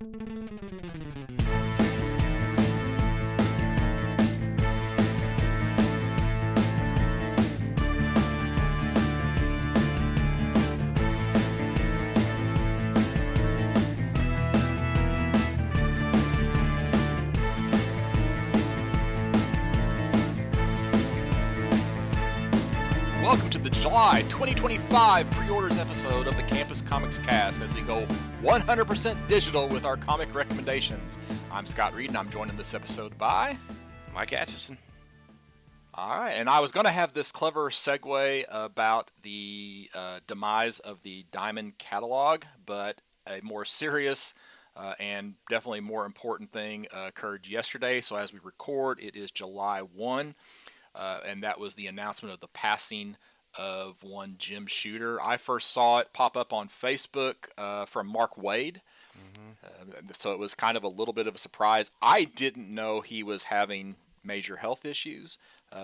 Welcome to the July 2025 pre-orders episode of the Campus Comics Cast as we go 100% digital with our comic recommendations. I'm Scott Reed and I'm joined in this episode by Mike Atchison. All right, and I was going to have this clever segue about the demise of the Diamond catalog, but a more serious and definitely more important thing occurred yesterday. So as we record, it is July 1. And that was the announcement of the passing of one Jim Shooter. I first saw it pop up on Facebook from Mark Waid. So it was kind of a little bit of a surprise. I didn't know he was having major health issues.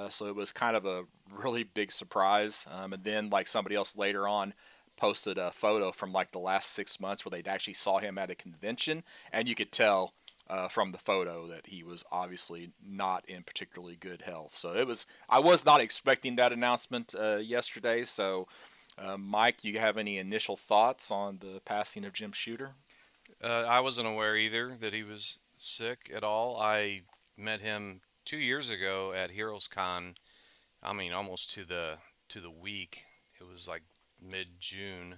So it was kind of a really big surprise. And then like somebody else later on posted a photo from like the last 6 months where they'd actually saw him at a convention. And you could tell from the photo that he was obviously not in particularly good health. So I was not expecting that announcement yesterday. So Mike, you have any initial thoughts on the passing of Jim Shooter? I wasn't aware either that he was sick at all. I met him 2 years ago at Heroes Con. I mean, almost to the week. It was like mid-June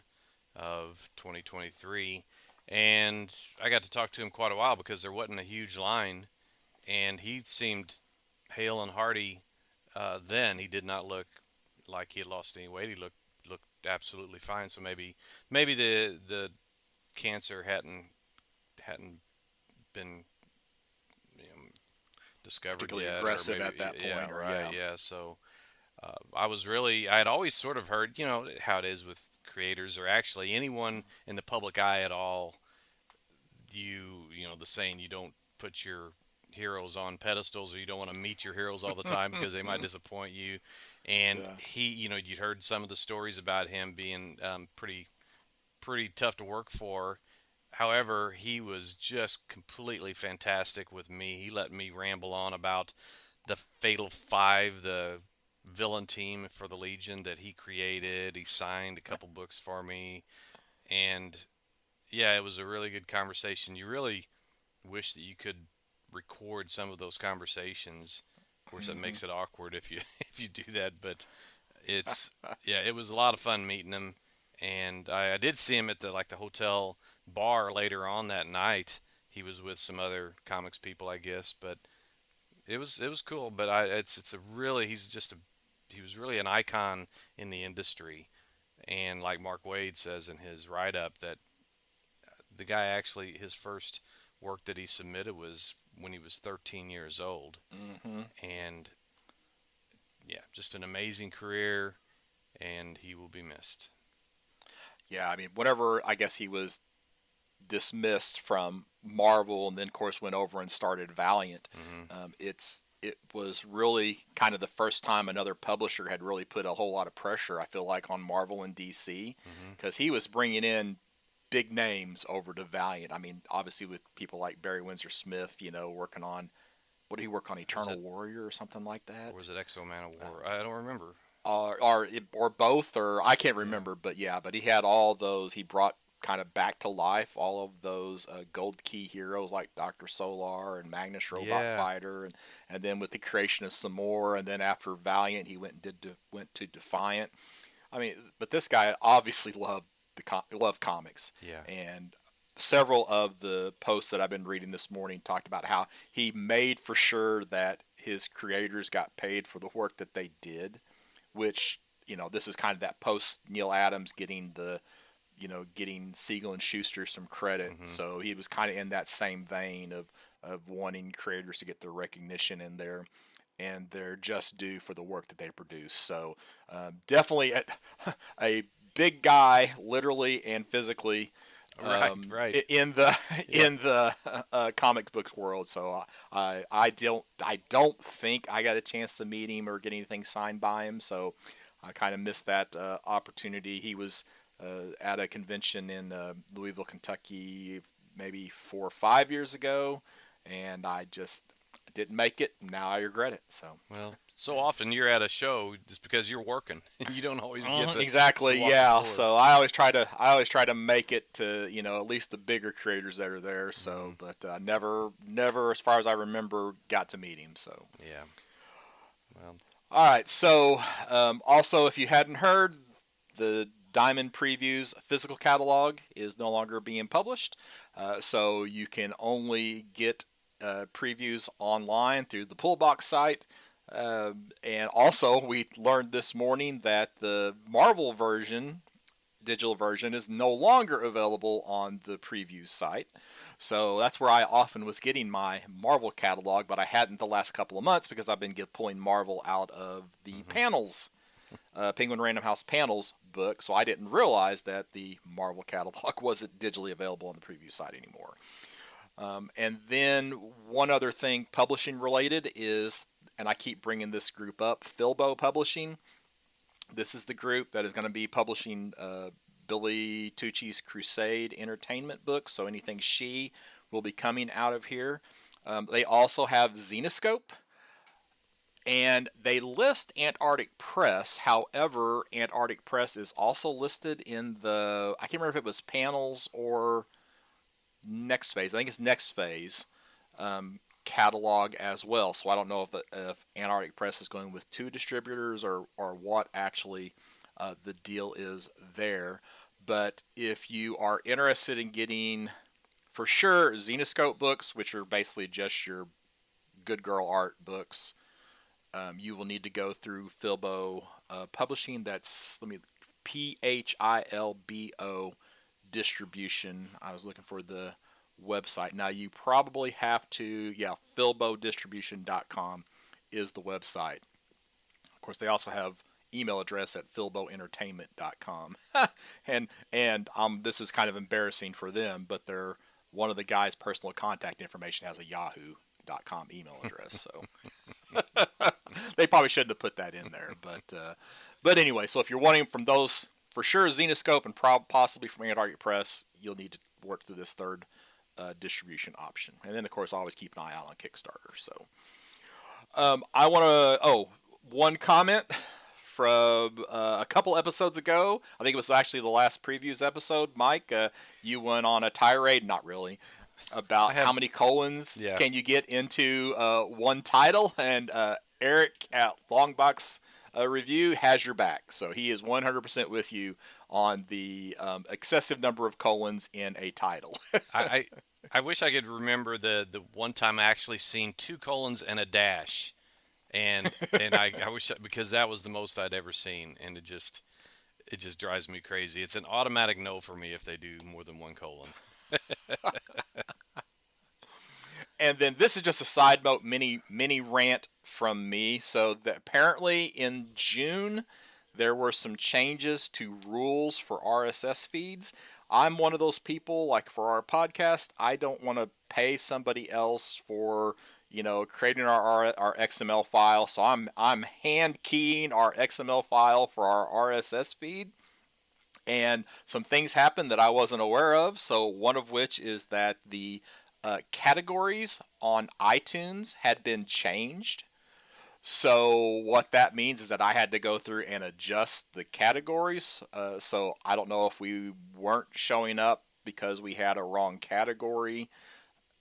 of 2023. And I got to talk to him quite a while because there wasn't a huge line, and he seemed hale and hearty then. He did not look like he had lost any weight. He looked absolutely fine. So maybe the cancer hadn't been discovered particularly yet, aggressive or maybe, at that point. Yeah, right. Yeah. So I had always sort of heard, how it is with creators or actually anyone in the public eye at all. The saying, you don't put your heroes on pedestals, or you don't want to meet your heroes all the time because they might disappoint you. And he, you'd heard some of the stories about him being pretty tough to work for. However, he was just completely fantastic with me. He let me ramble on about the Fatal Five, the villain team for the Legion that he created. He signed a couple books for me, and yeah, it was a really good conversation. You really wish that you could record some of those conversations. Of course, that makes it awkward if you do that, but it was a lot of fun meeting him. And I did see him at the hotel bar later on that night. He was with some other comics people, I guess, but it was cool. But he was really an icon in the industry. And like Mark Waid says in his write-up, that the guy actually, his first work that he submitted was when he was 13 years old. And yeah, just an amazing career, and he will be missed. Yeah, I mean, whenever I guess he was dismissed from Marvel and then, of course, went over and started Valiant, it was really kind of the first time another publisher had really put a whole lot of pressure, I feel like, on Marvel and DC, because he was bringing in big names over to Valiant. I mean, obviously with people like Barry Windsor Smith, working on, what did he work on, Eternal Warrior or something like that? Or was it Exo-Man of War? I don't remember. Or both, or I can't remember, but he had all those. He brought kind of back to life all of those Gold Key heroes like Dr. Solar and Magnus Robot Fighter, and then with the creation of some more, and then after Valiant, he went to Defiant. I mean, but this guy obviously loved comics, and several of the posts that I've been reading this morning talked about how he made for sure that his creators got paid for the work that they did, which, this is kind of that post Neil Adams getting Siegel and Schuster some credit. So he was kind of in that same vein of wanting creators to get their recognition and their just due for the work that they produce. So definitely a big guy, literally and physically, right. in the comic books world. So I don't think I got a chance to meet him or get anything signed by him. So I kind of missed that opportunity. He was at a convention in Louisville, Kentucky, maybe 4 or 5 years ago, and I just didn't make it. Now I regret it. So. Well, so often you're at a show just because you're working, and you don't always get to Exactly, walk the yeah. floor. So I always try to make it to, at least the bigger creators that are there. So, but never, as far as I remember, got to meet him. So, Yeah. Well, all right. So, also, if you hadn't heard, the Diamond Previews physical catalog is no longer being published. So you can only get previews online through the Pullbox site. And also, we learned this morning that the Marvel version, digital version, is no longer available on the previews site. So that's where I often was getting my Marvel catalog, but I hadn't the last couple of months because I've been pulling Marvel out of the panels, Penguin Random House panels book. So I didn't realize that the Marvel catalog wasn't digitally available on the preview site anymore. And then one other thing publishing related is, and I keep bringing this group up, Filbo Publishing. This is the group that is going to be publishing Billy Tucci's Crusade Entertainment books. So anything she will be coming out of here. They also have Zenoscope. And they list Antarctic Press. However, Antarctic Press is also listed in the, I can't remember if it was panels or Next Phase. I think it's Next Phase catalog as well. So I don't know if Antarctic Press is going with two distributors or what actually the deal is there. But if you are interested in getting, for sure, Zenoscope books, which are basically just your good girl art books, you will need to go through Filbo Publishing. That's, PHILBO distribution. I was looking for the website. Now you probably have to, filbodistribution.com is the website. Of course, they also have email address at filboentertainment.com. and this is kind of embarrassing for them, but one of the guys' personal contact information has a yahoo.com email address. So they probably shouldn't have put that in there. But anyway, so if you're wanting from those, for sure, Zenoscope and possibly from Antarctic Press, you'll need to work through this third distribution option. And then, of course, always keep an eye out on Kickstarter. So I want to, one comment from a couple episodes ago. I think it was actually the last previews episode. Mike, you went on a tirade, not really, about how many colons can you get into one title. And Eric at Longbox Review has your back. So he is 100% with you on the excessive number of colons in a title. I wish I could remember the one time I actually seen 2 colons and a dash. And I wish, because that was the most I'd ever seen, and it just drives me crazy. It's an automatic no for me if they do more than 1 colon. And then this is just a side note, mini rant from me. So that apparently in June there were some changes to rules for RSS feeds. I'm one of those people, like for our podcast, I don't want to pay somebody else for creating our XML file. So I'm hand keying our XML file for our RSS feed. And some things happened that I wasn't aware of. So one of which is that the categories on iTunes had been changed. So what that means is that I had to go through and adjust the categories. So I don't know if we weren't showing up because we had a wrong category.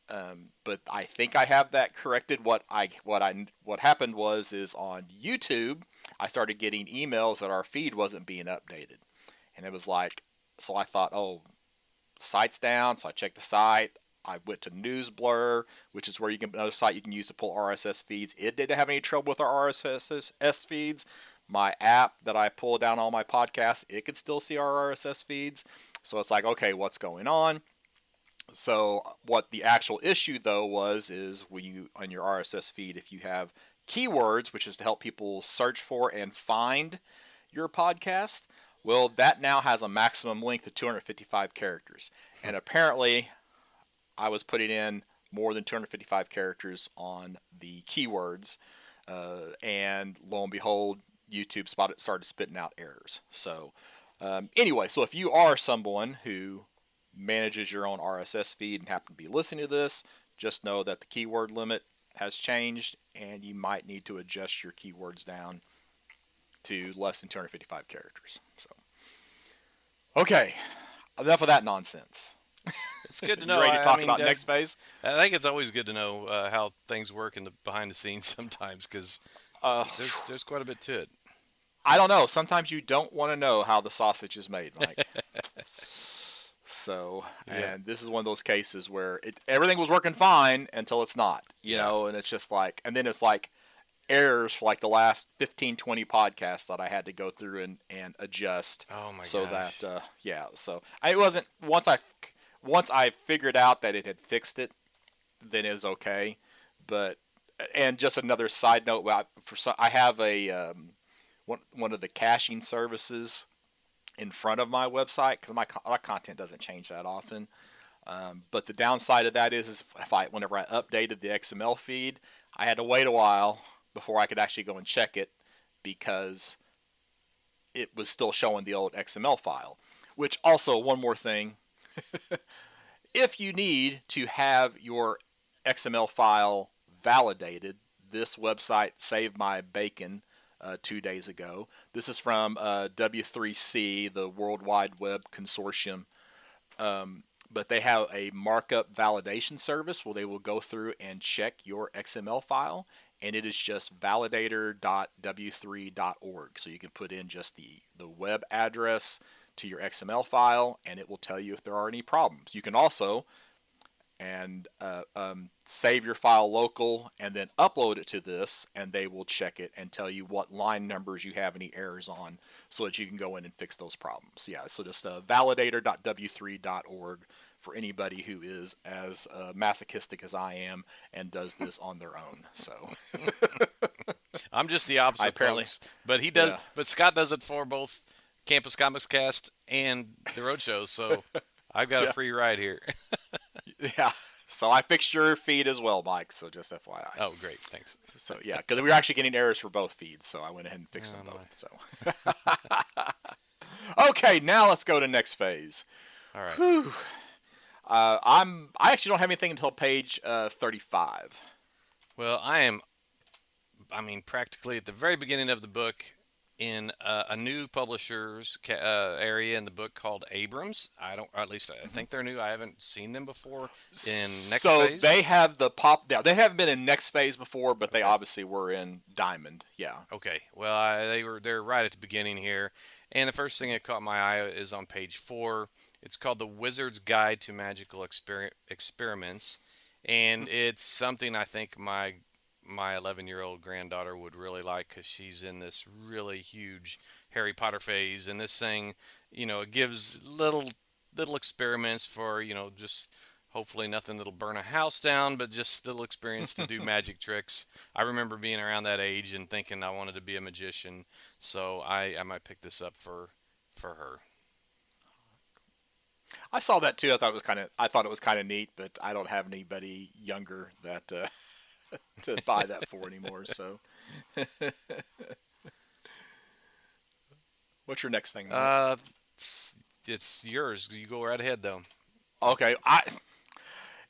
But I think I have that corrected. What happened is on YouTube, I started getting emails that our feed wasn't being updated. And it was like, so I thought, site's down. So I checked the site. I went to NewsBlur, which is where another site you can use to pull RSS feeds. It didn't have any trouble with our RSS feeds. My app that I pull down all my podcasts, it could still see our RSS feeds. So it's like, okay, what's going on? So what the actual issue though is when you, on your RSS feed, if you have keywords, which is to help people search for and find your podcast, well, that now has a maximum length of 255 characters. And apparently I was putting in more than 255 characters on the keywords, and lo and behold, YouTube started spitting out errors. So anyway, so if you are someone who manages your own RSS feed and happen to be listening to this, just know that the keyword limit has changed, and you might need to adjust your keywords down to less than 255 characters. So, okay, enough of that nonsense. It's good to You know. ready to talk I mean, about next phase? I think it's always good to know how things work in the behind the scenes sometimes, because Uh, there's quite a bit to it. I don't know. Sometimes you don't want to know how the sausage is made, Mike. So, Yeah. and this is one of those cases where everything was working fine until it's not, and it's just like, and then it's like errors for like the last 15, 20 podcasts that I had to go through and adjust. Oh my so gosh. that, so it wasn't, once I figured out that it had fixed it, then it was okay. But, and just another side note, I have one of the caching services in front of my website because my content doesn't change that often. But the downside of that is whenever I updated the XML feed, I had to wait a while before I could actually go and check it because it was still showing the old XML file. Which also, one more thing, if you need to have your XML file validated, this website saved my bacon 2 days ago. This is from W3C, the World Wide Web Consortium. But they have a markup validation service where they will go through and check your XML file, and it is just validator.w3.org. So you can put in just the web address to your XML file, and it will tell you if there are any problems. You can also save your file local and then upload it to this, and they will check it and tell you what line numbers you have any errors on so that you can go in and fix those problems. Yeah, so just validator.w3.org for anybody who is as masochistic as I am and does this on their own. So I'm just the opposite, apparently, folks. But he does. yeah. But Scott does it for both Campus Comics Cast and the Roadshow. So I've got a free ride here. Yeah. So I fixed your feed as well, Mike. So just FYI. Oh, great. Thanks. So yeah, because we were actually getting errors for both feeds, so I went ahead and fixed them both. So okay, now let's go to next phase. All right. Whew. I actually don't have anything until page 35. Well, I mean, practically at the very beginning of the book, in a new publisher's area in the book called Abrams. Or at least I think they're new. I haven't seen them before in Next Phase. So they have yeah, they haven't been in Next Phase before, but they obviously were in Diamond. Yeah. Okay. Well, they're right at the beginning here, and the first thing that caught my eye is on page 4. It's called The Wizard's Guide to Magical Experiments, and it's something I think my 11-year-old granddaughter would really like because she's in this really huge Harry Potter phase, and this thing, it gives little experiments for, just hopefully nothing that'll burn a house down, but just little experience to do magic tricks. I remember being around that age and thinking I wanted to be a magician, so I might pick this up for her. I saw that too. I thought it was kind of neat, but I don't have anybody younger that to buy that for anymore. So, what's your next thing, Mike? It's yours. You go right ahead, though. Okay,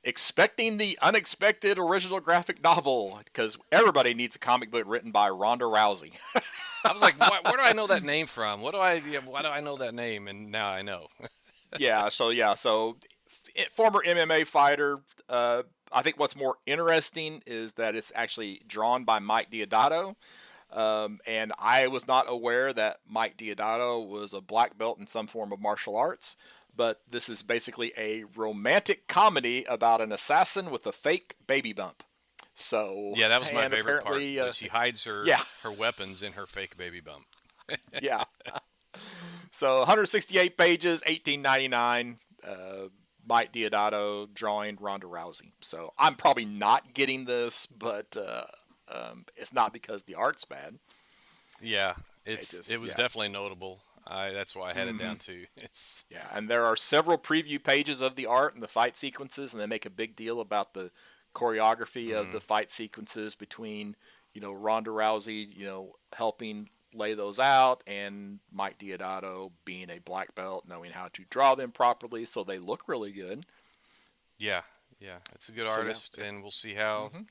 expecting the unexpected original graphic novel because everybody needs a comic book written by Ronda Rousey. I was like, where do I know that name from? Why do I know that name? And now I know. So former MMA fighter. I think what's more interesting is that it's actually drawn by Mike Deodato. And I was not aware that Mike Deodato was a black belt in some form of martial arts. But this is basically a romantic comedy about an assassin with a fake baby bump. So yeah, that was my favorite part. That she hides her weapons in her fake baby bump. Yeah. So 168 pages, $18.99. Mike Deodato drawing Ronda Rousey. So I'm probably not getting this, but it's not because the art's bad. Yeah, it was definitely notable. That's why I had it down too. Yeah, and there are several preview pages of the art and the fight sequences, and they make a big deal about the choreography of the fight sequences between, Ronda Rousey, helping lay those out, and Mike Diodato being a black belt, knowing how to draw them properly so they look really good. Yeah, yeah, it's a good So yeah, artist, and we'll see how hmm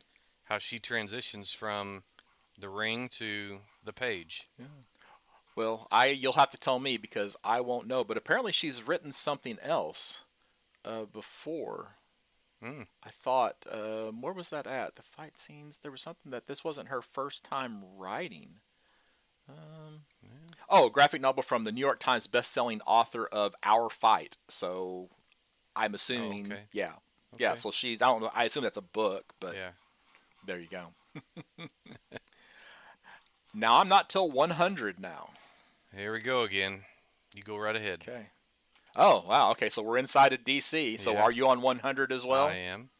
she transitions from the ring to the page. yeah. Well, I you'll have to tell me because I won't know. But apparently she's written something else before. Mm, I thought, where was that at? The fight scenes. There was something that this wasn't her first time writing. Um, yeah. oh, graphic novel from the New York Times best-selling author of Our Fight. So I'm Oh, assuming, okay, yeah, yeah. okay, So she's, I don't know. I assume that's a book, but yeah. there you go. Now I'm not till 100 now. Here we go again. You go right ahead. Okay. Oh, wow. Okay, so we're inside of DC. So Yeah, are you on 100 as I well? am.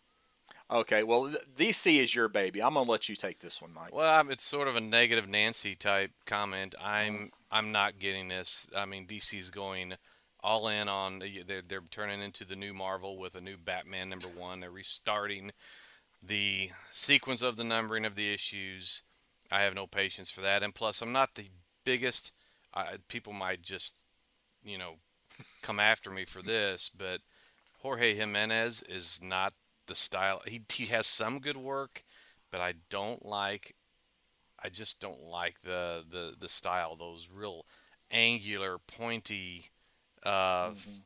Okay, well, DC is your baby. I'm gonna let you take this one, Mike. Well, it's sort of a negative Nancy type comment. Oh, I'm not getting this. I mean, DC's going all in on they're turning into the new Marvel with a new Batman #1. They're restarting the sequence of the numbering of the issues. I have no patience for that. And plus, I'm not the biggest. People might just you know come after me for this, but Jorge Jimenez is not the style. He has some good work, but I just don't like the style. Those real angular, pointy uh, hmm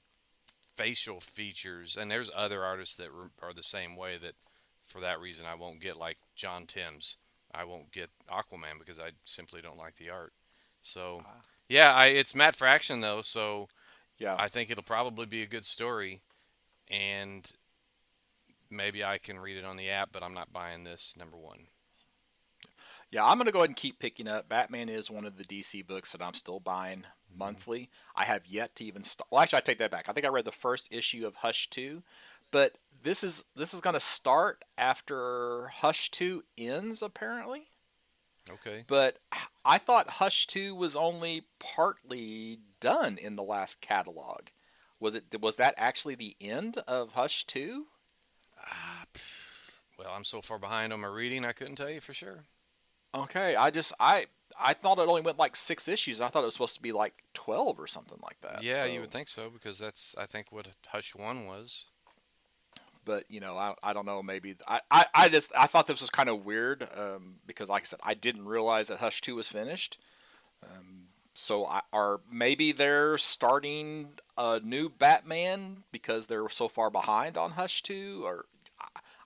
facial features. And there's other artists that are the same way. That for that reason I won't get, like John Timms. I won't get Aquaman because I simply don't like the art. So yeah, it's Matt Fraction though, so yeah, I think it'll probably be a good story, and maybe I can read it on the app, but I'm not buying this #1. yeah. I'm gonna go ahead and keep picking up. Batman is one of the DC books that I'm still buying Mm-hmm. monthly. I have yet to even start. Well, actually, I take that back. I think I read the first issue of Hush 2, but this is gonna start after Hush 2 ends apparently. Okay. But I thought Hush 2 was only partly done in the last catalog. Was that actually the end of Hush 2? Ah, well, I'm so far behind on my reading, I couldn't tell you for sure. Okay, I thought it only went like 6 issues. I thought it was supposed to be like 12 or something like that. Yeah, you would So, think so because that's I think what Hush One was. but I don't know, maybe I thought this was kind of weird because like I said, I didn't realize that Hush 2 was finished. So or maybe they're starting a new Batman because they're so far behind on Hush 2, or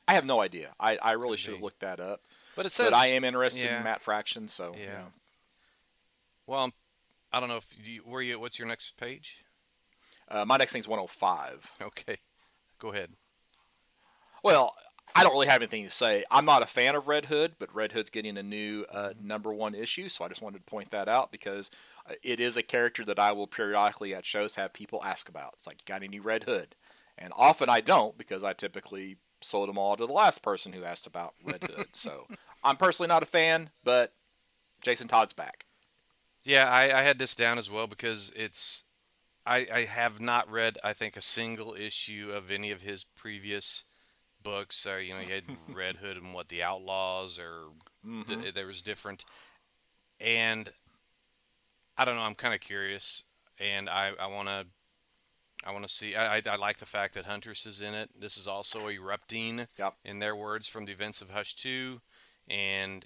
I have no idea. I really Could should have be, looked that up. but it But I says, am interested in yeah, Matt Fraction, so yeah. yeah. Well, I don't know if you, where you. What's your next page? My next thing's 105. Okay, go ahead. Well, I don't really have anything to say. I'm not a fan of Red Hood, but Red Hood's getting a new Hmm. #1 issue, so I just wanted to point that out because it is a character that I will periodically at shows have people ask about. It's like, you got any Red Hood? And often I don't because I typically sold them all to the last person who asked about Red Hood. So I'm personally not a fan, but Jason Todd's back. Yeah, I had this down as well because I have not read I think a single issue of any of his previous books. Or he had Red Hood and what the Outlaws, or Mm-hmm. there was different, and I don't know. I'm kind of curious, and I want to see. I like the fact that Huntress is in it. This is also erupting, Yep. in their words, from the events of Hush Two, and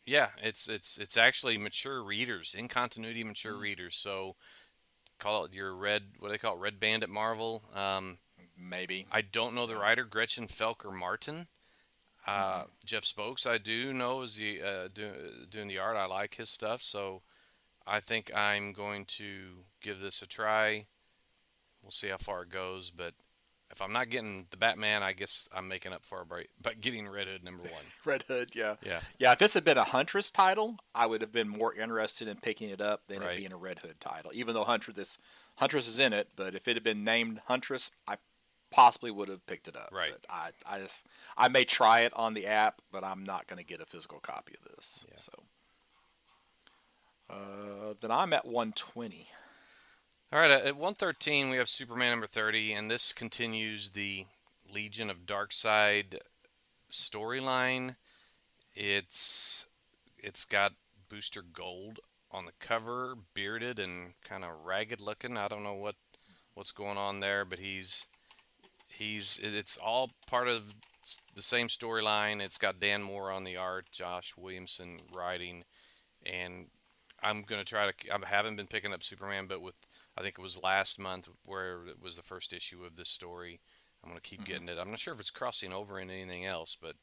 yeah, it's actually mature readers, in continuity mature Mm, readers. So call it your red. What do they call it? Red Band at Marvel. maybe. I don't know the Yeah. writer, Gretchen Felker Martin. Mm-mm. Jeff Spokes, I do know, is doing the art. I like his stuff, so I think I'm going to give this a try. We'll see how far it goes, but if I'm not getting the Batman, I guess I'm making up for it by getting Red Hood #1. Red Hood, yeah. Yeah, Yeah, if this had been a Huntress title, I would have been more interested in picking it up than it right, being a Red Hood title. Even though Huntress is in it, but if it had been named Huntress, I possibly would have picked it up. right. But I may try it on the app, but I'm not going to get a physical copy of this. Yeah. So then I'm at 120. All right, at 113 we have Superman #30, and this continues the Legion of Darkseid storyline. It's got Booster Gold on the cover, bearded and kind of ragged looking. I don't know what's going on there, but it's all part of the same storyline. It's got Dan Moore on the art, Josh Williamson writing, and I'm gonna try to. I haven't been picking up Superman, but with I think it was last month where it was the first issue of this story. I'm gonna keep Hmm. getting it. I'm not sure if it's crossing over into anything else, but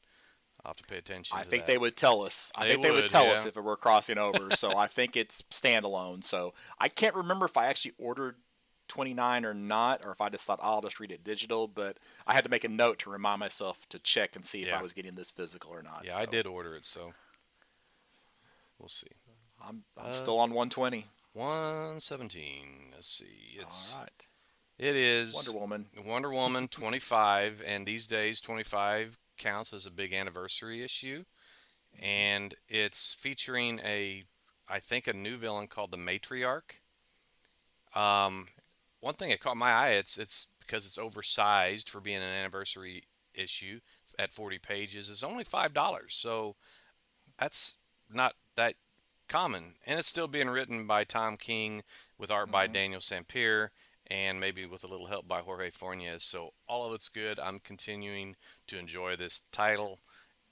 I'll have to pay attention I to think that. they would tell us. I They think they would would, tell us yeah. if it were crossing over. So I think it's standalone. So I can't remember if I actually ordered 29 or not, or if I just thought, oh, I'll just read it digital. But I had to make a note to remind myself to check and see if I Yeah, was getting this physical or not. yeah, I So did order it, so we'll see. I'm Uh, still on 120. 117. Let's see. All right. It Wonder is Woman. Wonder Woman 25, and these days 25 counts as a big anniversary issue, and it's featuring I think a new villain called the Matriarch. Um, One thing that caught my eye, it's because it's oversized for being an anniversary issue at 40 pages. Is only $5, so that's not that common, and it's still being written by Tom King with art by Hmm. Daniel Sampere and maybe with a little help by Jorge Fornes. So all of it's good. I'm continuing to enjoy this title,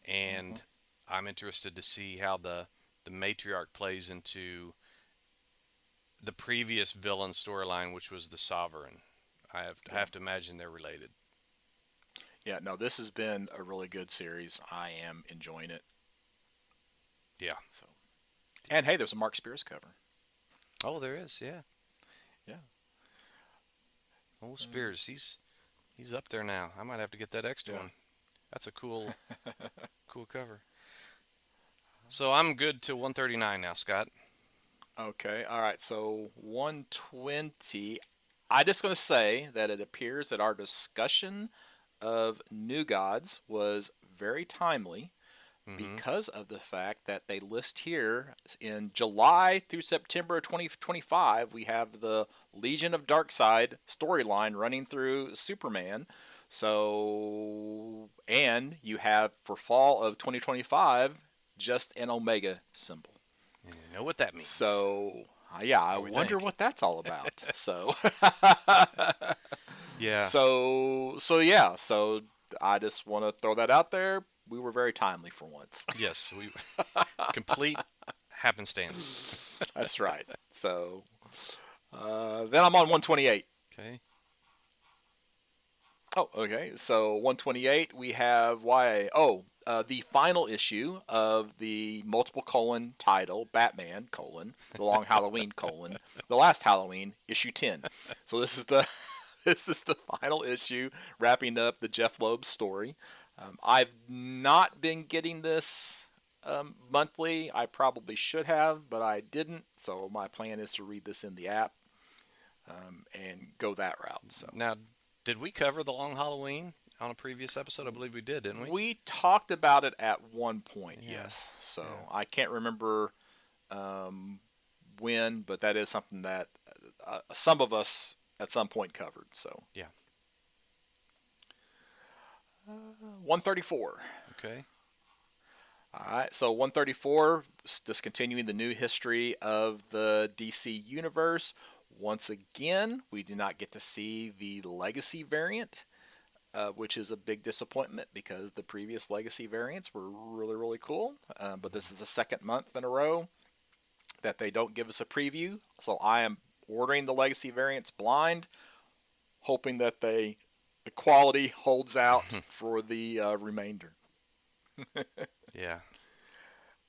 Hmm. and I'm interested to see how the matriarch plays into the previous villain storyline, which was the Sovereign. I Yeah. have to imagine they're related. Yeah. No, this has been a really good series. I am enjoying it. Yeah. So, and hey, there's a Mark Spears cover. Oh, there is. Yeah. Yeah. Oh, Uh, Spears. He's up there now. I might have to get that extra yeah. one. That's a cool cover. So I'm good to 139 now, Scott. Okay. All right. So 120. I just going to say that it appears that our discussion of New Gods was very timely Mm-hmm. because of the fact that they list here in July through September 2025, we have the Legion of Darkseid storyline running through Superman. So, and you have for fall of 2025 just an Omega symbol. And you know what that means, So, yeah, I or we wonder think. what that's all about. So, Yeah. so yeah, so I just want to throw that out there. We were very timely for once. Yes. We complete happenstance. That's right. So, then I'm on 128. Okay. Oh, okay. So 128, we have YA. Oh, the final issue of the multiple colon title, Batman colon, the long Halloween colon, the last Halloween, issue 10. So this is the this is the final issue, wrapping up the Jeff Loeb story. I've not been getting this monthly. I probably should have, but I didn't. So my plan is to read this in the app and go that route. So Now, did we cover the Long Halloween on a previous episode? I believe we did, didn't we? we talked about it at one point, Yeah. yes. So Yeah. I can't remember um, when, but that is something that some of us at some point covered. So Yeah. 134. Okay. All right, so 134, just continuing the new history of the DC universe. Once again, we do not get to see the legacy variant, which is a big disappointment because the previous legacy variants were really, really cool. But this is the second month in a row that they don't give us a preview. So I am ordering the legacy variants blind, hoping that the quality holds out for the remainder. Yeah.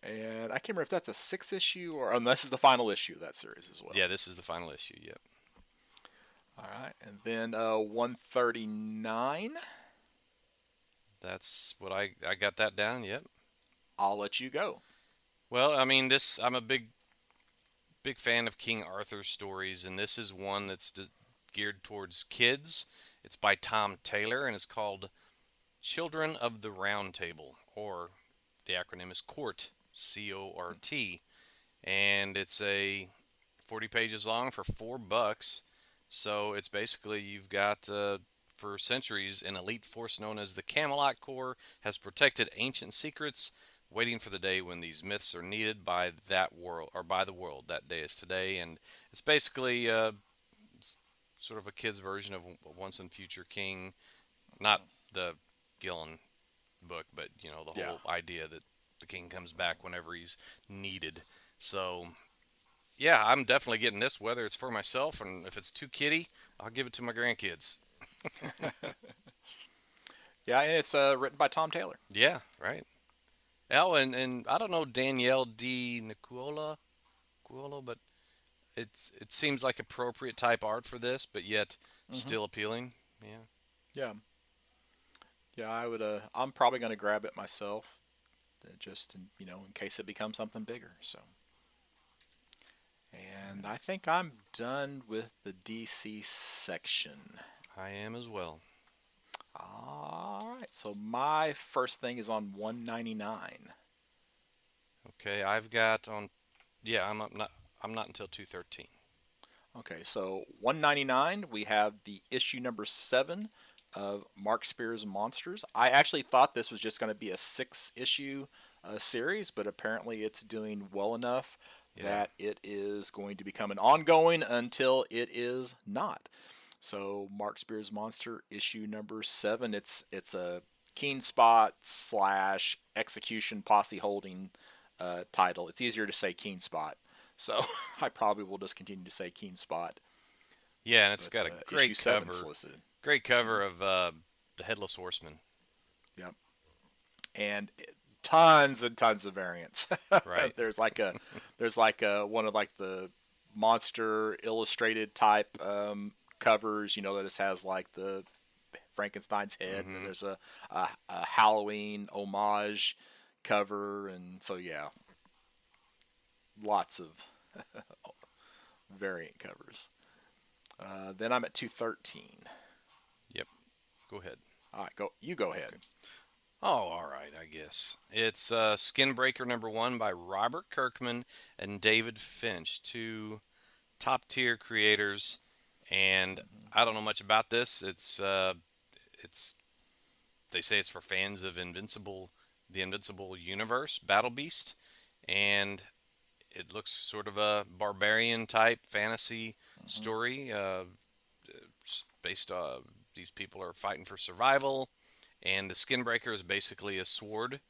And I can't remember if that's a six issue or unless this is the final issue of that series as well. Yeah. This is the final issue. Yep. All right, and then 139. That's what I got that down. Yep. I'll let you go. Well, I mean, this I'm a big fan of King Arthur stories, and this is one that's geared towards kids. It's by Tom Taylor, and it's called Children of the Round Table, or the acronym is CORT, CORT, and it's a 40 pages long for $4. So it's basically you've got for centuries an elite force known as the Camelot Corps has protected ancient secrets waiting for the day when these myths are needed by that world or by the world. That day is today, and it's basically sort of a kid's version of Once and Future King, not the Gillen book, but the Yeah. whole idea that the king comes back whenever he's needed. So yeah, I'm definitely getting this, whether it's for myself and if it's too kiddie, I'll give it to my grandkids. Yeah, and it's written by Tom Taylor. Yeah, right. Oh, and I don't know Danielle D. Nicuola, but it seems like appropriate type art for this, but yet Hmm. still appealing. Yeah. Yeah. Yeah, I would. I'm probably going to grab it myself, just in case it becomes something bigger. So, and I think I'm done with the DC section. I am as well. All right. So my first thing is on 199. Okay, I've got on. Yeah, I'm not until 213. Okay, so 199, we have the issue number 7 of Mark Spears Monsters. I actually thought this was just going to be a 6 issue series, but apparently it's doing well enough Yeah. that it is going to become an ongoing until it is not. So Mark Spears Monster issue number 7, it's a Keen Spot slash Execution Posse Holding title. It's easier to say Keen Spot. So I probably will just continue to say Keen Spot. Yeah, and it's But got a issue great 7 cover. solicited. Great Hmm. cover of the Headless Horseman. Yep. And tons and tons of variants. Right. there's like one of like the monster illustrated type covers. That just has like the Frankenstein's head, and then Mm-hmm. there's a Halloween homage cover, and so yeah, lots of variant covers. Then I'm at 213. Yep. Go ahead. All right, go. You go ahead. Okay. Oh, all right. I guess it's Skinbreaker #1 by Robert Kirkman and David Finch, two top tier creators. And I don't know much about this. It's they say it's for fans of the Invincible universe, Battle Beast, and it looks sort of a barbarian type fantasy Mm-hmm. story. Based these people are fighting for survival, and the Skinbreaker is basically a sword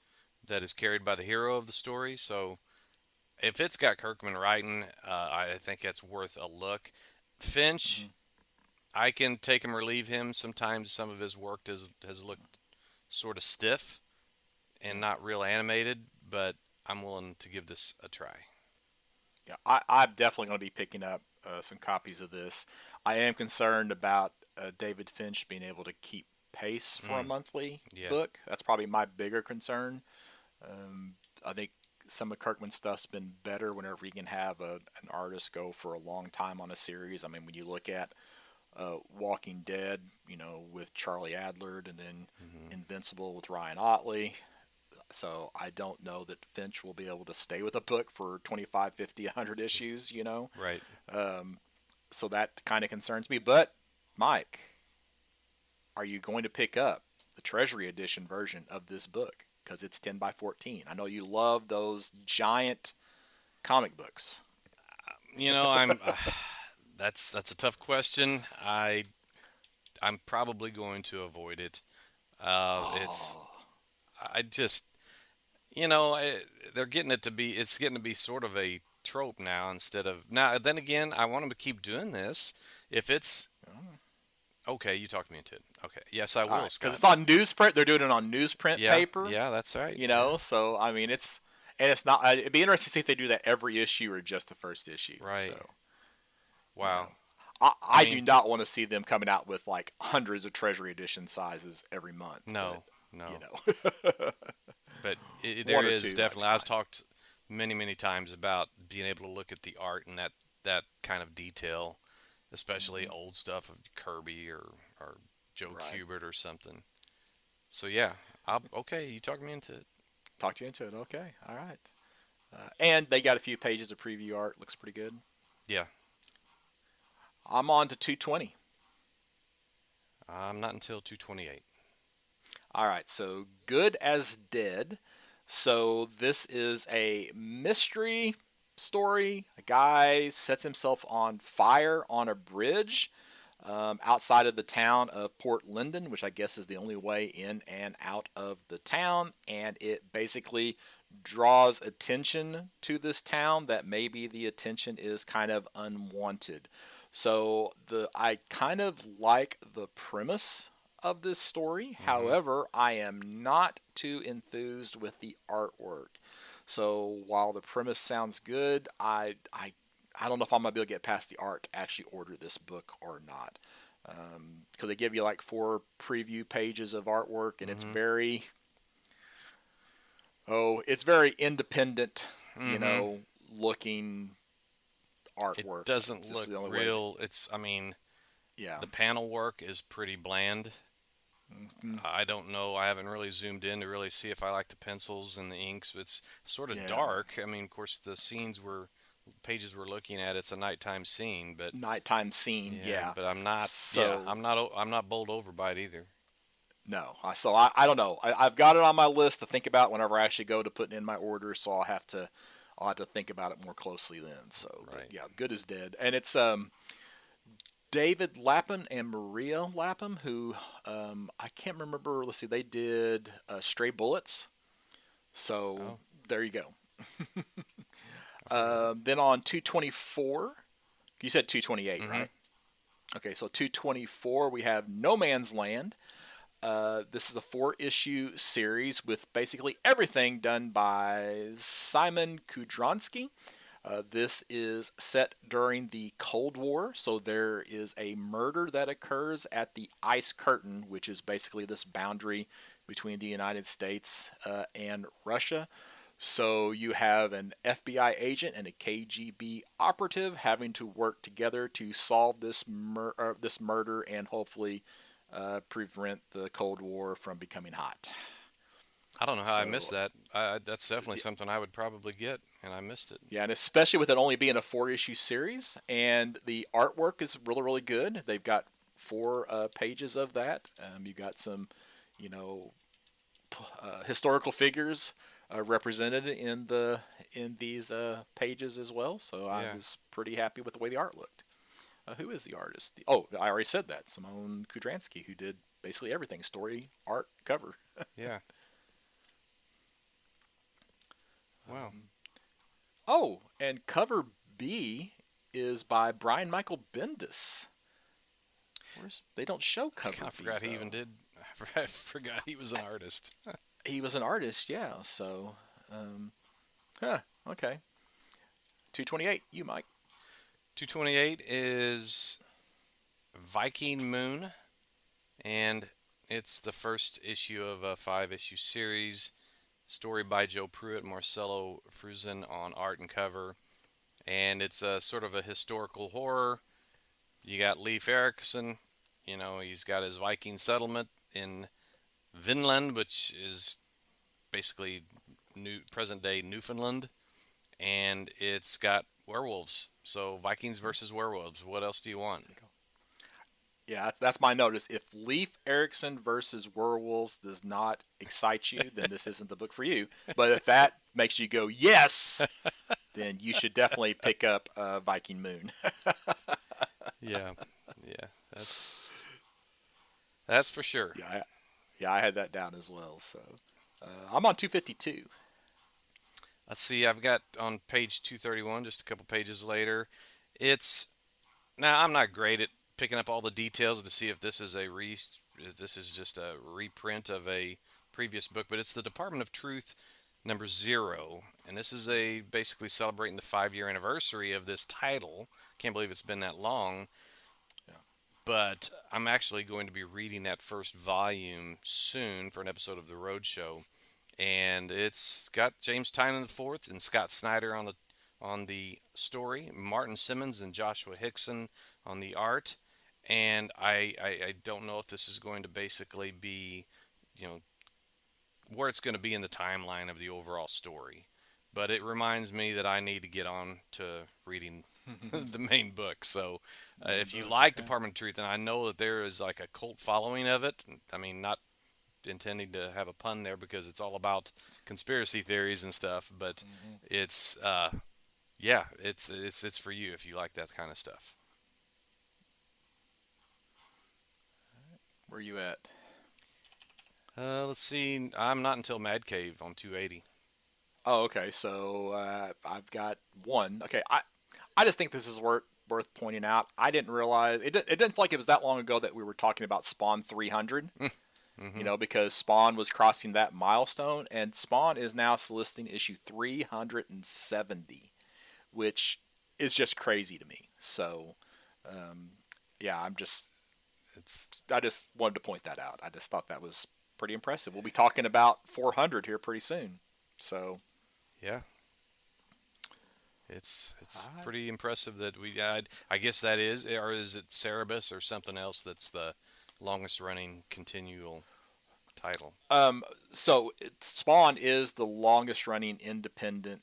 that is carried by the hero of the story. So if it's got Kirkman writing, I think that's worth a look. Mm-hmm. Finch, I can take him or leave him. Sometimes some of his work has looked sort of stiff and Yeah. not real animated, but I'm willing to give this a try. Yeah, I'm definitely going to be picking up some copies of this. I am concerned about David Finch being able to keep pace for a Mm, monthly yeah, book. That's probably my bigger concern. Um, I think some of Kirkman's stuff's been better whenever he can have an artist go for a long time on a series. I mean, when you look at Walking Dead, with Charlie Adler, and then hmm Invincible with Ryan Otley. So I don't know that Finch will be able to stay with a book for 25, 50, 100 issues. right. Um, so that kind of concerns me. But, Mike, are you going to pick up the Treasury Edition version of this book? Because it's 10 by 14. I know you love those giant comic books. I'm. That's a tough question. I'm probably going to avoid it. It's Oh, I just you know I, they're getting it to be it's getting to be sort of a trope now instead of now. Then again, I want them to keep doing this. If it's okay, you talked me into it. Okay, yes, I all will, right. Because Scott. it's on newsprint. They're doing it on newsprint Yeah, paper. yeah, that's right. You Yeah, know, so I mean, it's not. It'd be interesting to see if they do that every issue or just the first issue. right. So you Wow. know, I, I I do mean, not want to see them coming out with like hundreds of Treasury Edition sizes every month, but no, you no. know, But there one or is two might be definitely. I've fine. talked many times about being able to look at the art and that kind of detail, especially Hmm. old stuff of Kirby or Joe Right. Kubert or something. So yeah, okay. You talked me into it. Talk you into it. Okay. All right. And they got a few pages of preview art. Looks pretty good. Yeah, I'm on to 220. I'm not until 228. All right. So Good as Dead So this is a mystery story. A guy sets himself on fire on a bridge outside of the town of Port Linden, which I guess is the only way in and out of the town. And it basically draws attention to this town that maybe the attention is kind of unwanted. So I kind of like the premise of this story. Mm-hmm. However, I am not too enthused with the artwork. So while the premise sounds good, I don't know if I'm gonna be able to get past the art to actually order this book or not. Because they give you like 4 preview pages of artwork, and Mm-hmm. it's very independent, Mm-hmm. looking It artwork. doesn't This is look the only way. real. I mean, Yeah. the panel work is pretty bland. Mhm. I don't know. I haven't really zoomed in to really see if I like the pencils and the inks. It's sort of Yeah. dark. I mean, of course, the pages we're looking at, it's a nighttime scene, but Nighttime scene. yeah, Yeah. but I'm not. Yeah, So I'm not bowled over by it either. no. I don't know. I've got it on my list to think about whenever I actually go to putting in my order. So I'll have to think about it more closely then. So, but Right. yeah, good is dead, and it's David Lapham and Maria Lapham, who I can't remember. Let's see, they did Stray Bullets. So Oh, there you go. I've heard of it. Then on 224, you said 228, Mm-hmm. right? Okay, so 224, we have No Man's Land. This is a 4 issue series with basically everything done by Simon Kudronsky. This is set during the Cold War, so there is a murder that occurs at the Ice Curtain, which is basically this boundary between the United States and Russia. So you have an FBI agent and a KGB operative having to work together to solve this murder and hopefully prevent the Cold War from becoming hot. I don't know how I missed So that. That's definitely something I would probably get, and I missed it. yeah, and especially with it only being a 4 issue series, and the artwork is really, really good. They've got 4 pages of that. You got some, you know, historical figures represented in these pages as well. So I Yeah, was pretty happy with the way the art looked. Who is the artist? Oh, I already said that. Simone Kudransky, who did basically everything: story, art, cover. yeah. Wow. Um, oh, and cover B is by Brian Michael Bendis. They don't show I kind cover of B forgot he even though. did. I forgot he was an artist. He was an artist, yeah. So, um, huh, okay. 228, you Mike. 228 is Viking Moon, and it's the first issue of a 5 issue series. Story by Joe Pruitt, Marcelo Fruzen on art and cover, and it's a sort of a historical horror. You got Leif Erikson, he's got his Viking settlement in Vinland, which is basically new present day Newfoundland, and it's got werewolves. So Vikings versus werewolves. What else do you want? Yeah, that's my notice. If Leif Erikson versus werewolves does not excite you, then this isn't the book for you. But if that makes you go yes, then you should definitely pick up Viking Moon. Yeah, yeah, that's for sure. yeah, I had that down as well. So I'm on 252. Let's see. I've got on page 231, just a couple pages later. It's now I'm not great at picking up all the details to see if this is if this is just a reprint of a previous book, but it's the Department of Truth number 0, and this is a basically celebrating the 5 year anniversary of this title. Can't believe it's been that long, Yeah. but I'm actually going to be reading that first volume soon for an episode of the Road Show, and it's got James Tynan IV and Scott Snyder on the story, Martin Simmons and Joshua Hickson on the art, and I don't know if this is going to basically be, you know, where it's going to be in the timeline of the overall story. But it reminds me that I need to get on to reading the main book. So Main if you book. like Okay. Department of Truth, and I know that there is like a cult following of it, I mean, not intending to have a pun there because it's all about conspiracy theories and stuff. But it's yeah, it's for you if you like that kind of stuff. Where you at? Let's see. I'm not until Mad Cave on 280. Oh, okay. So I've got one. Okay, I just think this is worth pointing out. I didn't realize it didn't feel like it was that long ago that we were talking about Spawn 300. Mm-hmm. You know, because Spawn was crossing that milestone, and Spawn is now soliciting issue 370, which is just crazy to me. So, yeah, It's I just wanted to point that out. I just thought that was pretty impressive. We'll be talking about 400 here pretty soon. So, yeah. It's all right. pretty impressive that we had. I guess that is, or is it Cerebus or something else that's the longest running continual title? So Spawn is the longest running independent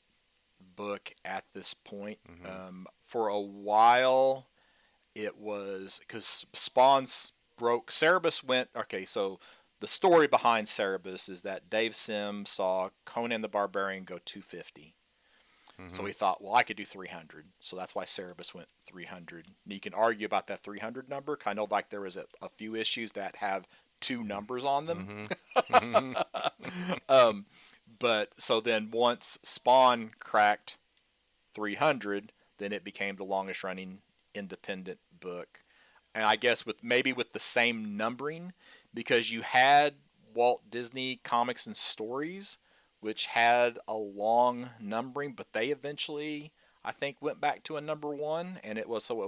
book at this point. Mm-hmm. For a while, it was because Spawn's broke. Cerebus went. Okay, so the story behind Cerebus is that Dave Sim saw Conan the Barbarian go 250. So Mm-hmm. he thought, well, I could do 300. So that's why Cerebus went 300. And you can argue about that 300 number. Kind of like there was a few issues that have two numbers on them. Mm-hmm. But so then once Spawn cracked 300, then it became the longest running independent book. And I guess with the same numbering, because you had Walt Disney Comics and Stories, which had a long numbering, but they eventually, I think, went back to a number one, and it wasn't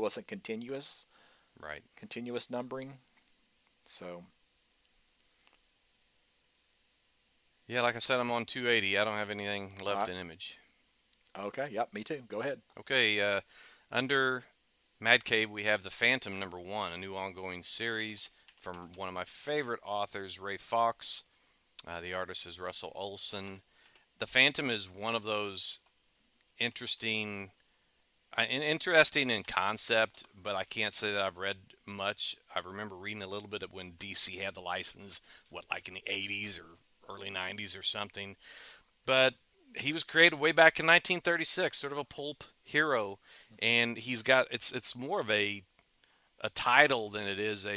Right. continuous numbering. So Yeah, like I said, I'm on 280. I don't have anything all left right. in Image. Okay, yep, me too. Go ahead. Okay, under Mad Cave, we have The Phantom #1, a new ongoing series from one of my favorite authors, Ray Fox. The artist is Russell Olson. The Phantom is one of those interesting, interesting in concept, but I can't say that I've read much. I remember reading a little bit of when DC had the license, like in the 80s or early 90s or something. But he was created way back in 1936, sort of a pulp hero, and he's got it's more of a title than it is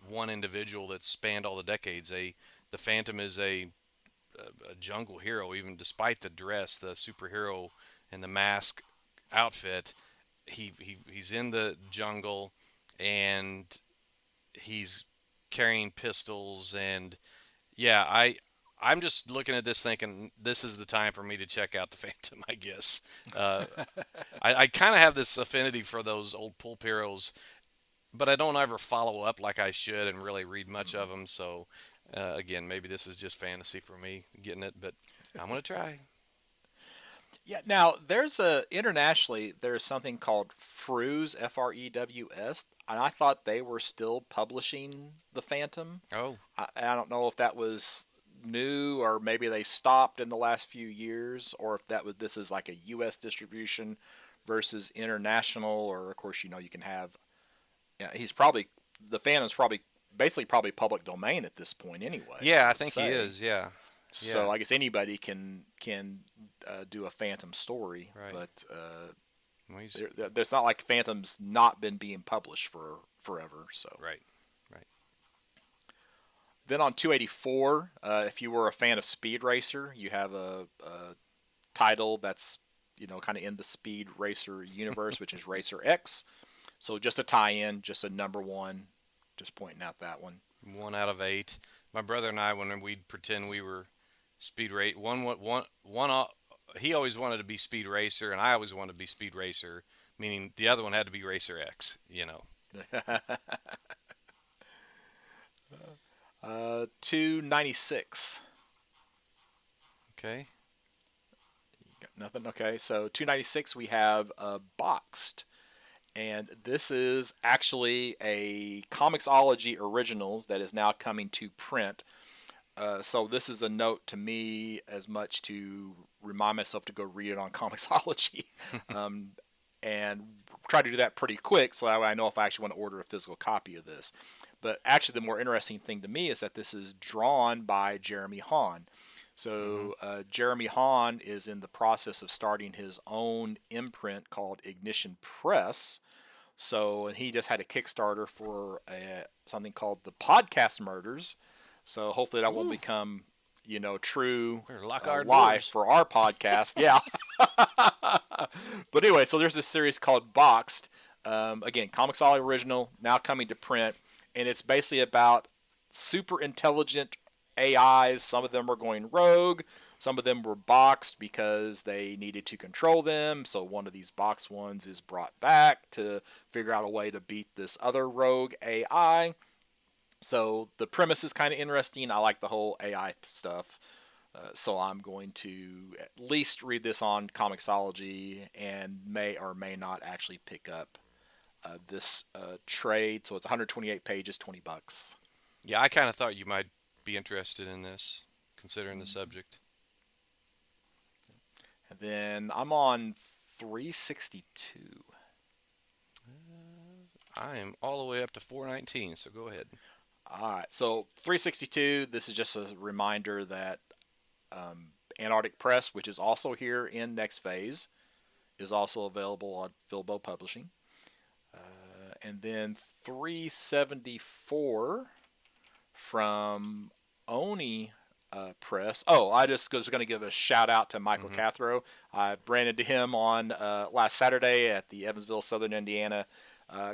one individual that spanned all the decades. The Phantom is a jungle hero, even despite the dress, the superhero and the mask outfit. He's in the jungle, and he's carrying pistols, and yeah, I'm just looking at this thinking this is the time for me to check out the Phantom, I guess. Uh, I kind of have this affinity for those old pulp heroes, but I don't ever follow up like I should and really read much of them. So, again, maybe this is just fantasy for me getting it, but I'm going to try. Yeah. Now internationally there's something called Frews, Frews, and I thought they were still publishing the Phantom. Oh, I don't know if that was new or maybe they stopped in the last few years, or if this is like a U.S. distribution versus international. Or of course, you can have. Yeah, the Phantom's probably public domain at this point anyway. yeah, I I would think he say. is. Yeah, yeah, So I guess anybody can do a Phantom story, right. but Well, there's not like Phantom's not been being published for forever. So right, right. then on 284, if you were a fan of Speed Racer, you have a title that's kind of in the Speed Racer universe, which is Racer X. So just a tie-in, just a number one, just pointing out that one. 1 out of 8. My brother and I, when we'd pretend we were speed rate, he always wanted to be Speed Racer, and I always wanted to be Speed Racer, meaning the other one had to be Racer X. 296. Okay. Got nothing. Okay, so 296 we have Boxed, and this is actually a Comixology Originals that is now coming to print. So this is a note to me as much to remind myself to go read it on Comixology, and try to do that pretty quick so that way I know if I actually want to order a physical copy of this. But actually, the more interesting thing to me is that this is drawn by Jeremy Hahn. So Jeremy Hahn is in the process of starting his own imprint called Ignition Press. So, and he just had a Kickstarter for something called the Podcast Murders. So hopefully that will become, true life for our podcast. Yeah. But anyway, so there's this series called Boxed. Again, Comixology original, now coming to print. And it's basically about super intelligent AIs. Some of them are going rogue. Some of them were boxed because they needed to control them. So one of these boxed ones is brought back to figure out a way to beat this other rogue AI. So the premise is kind of interesting. I like the whole AI stuff. So I'm going to at least read this on Comixology and may or may not actually pick up this trade. So it's 128 pages, $20. Yeah, I kind of thought you might be interested in this, considering the subject. And then I'm on 362. I am all the way up to 419, so go ahead. All right, so 362, this is just a reminder that Antarctic Press, which is also here in Next Phase, is also available on Filbo Publishing. And then 374 from Oni Press. Oh, I just was going to give a shout out to Michael Cathro. I ran into him on last Saturday at the Evansville, Southern Indiana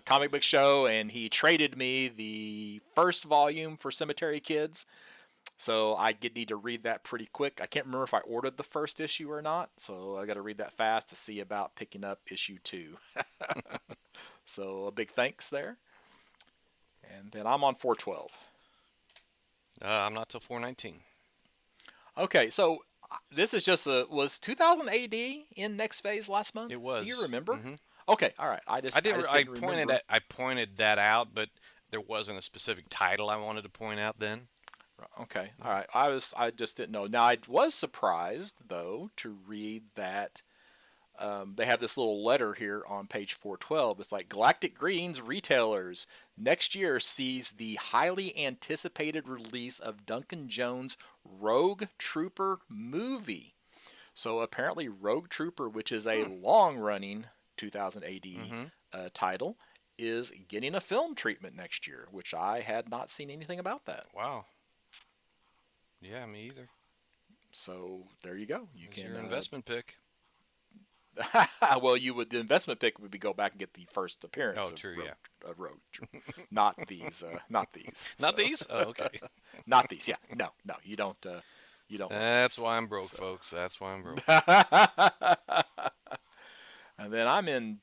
comic book show, and he traded me the first volume for Cemetery Kids. So I need to read that pretty quick. I can't remember if I ordered the first issue or not, so I got to read that fast to see about picking up issue 2. So a big thanks there. And then I'm on 412. I'm not till 419. Okay, so this is just was 2000 AD in Next Phase last month? It was. Do you remember? Mm-hmm. Okay, all right. I pointed that out, but there wasn't a specific title I wanted to point out then. Okay, all right. I just didn't know. Now I was surprised though to read that they have this little letter here on page 412. It's like Galactic Greens retailers next year sees the highly anticipated release of Duncan Jones' Rogue Trooper movie. So apparently Rogue Trooper, which is a long-running 2000 AD title, is getting a film treatment next year, which I had not seen anything about that. Wow. Yeah, me either. So there you go. Your investment pick. Well, the investment pick would be go back and get the first appearance. Oh, true, Rogue, not these, not these. Not these? Oh, okay. Not these. Yeah, no, you don't. You don't. That's why I'm broke, folks. That's why I'm broke. And then I'm in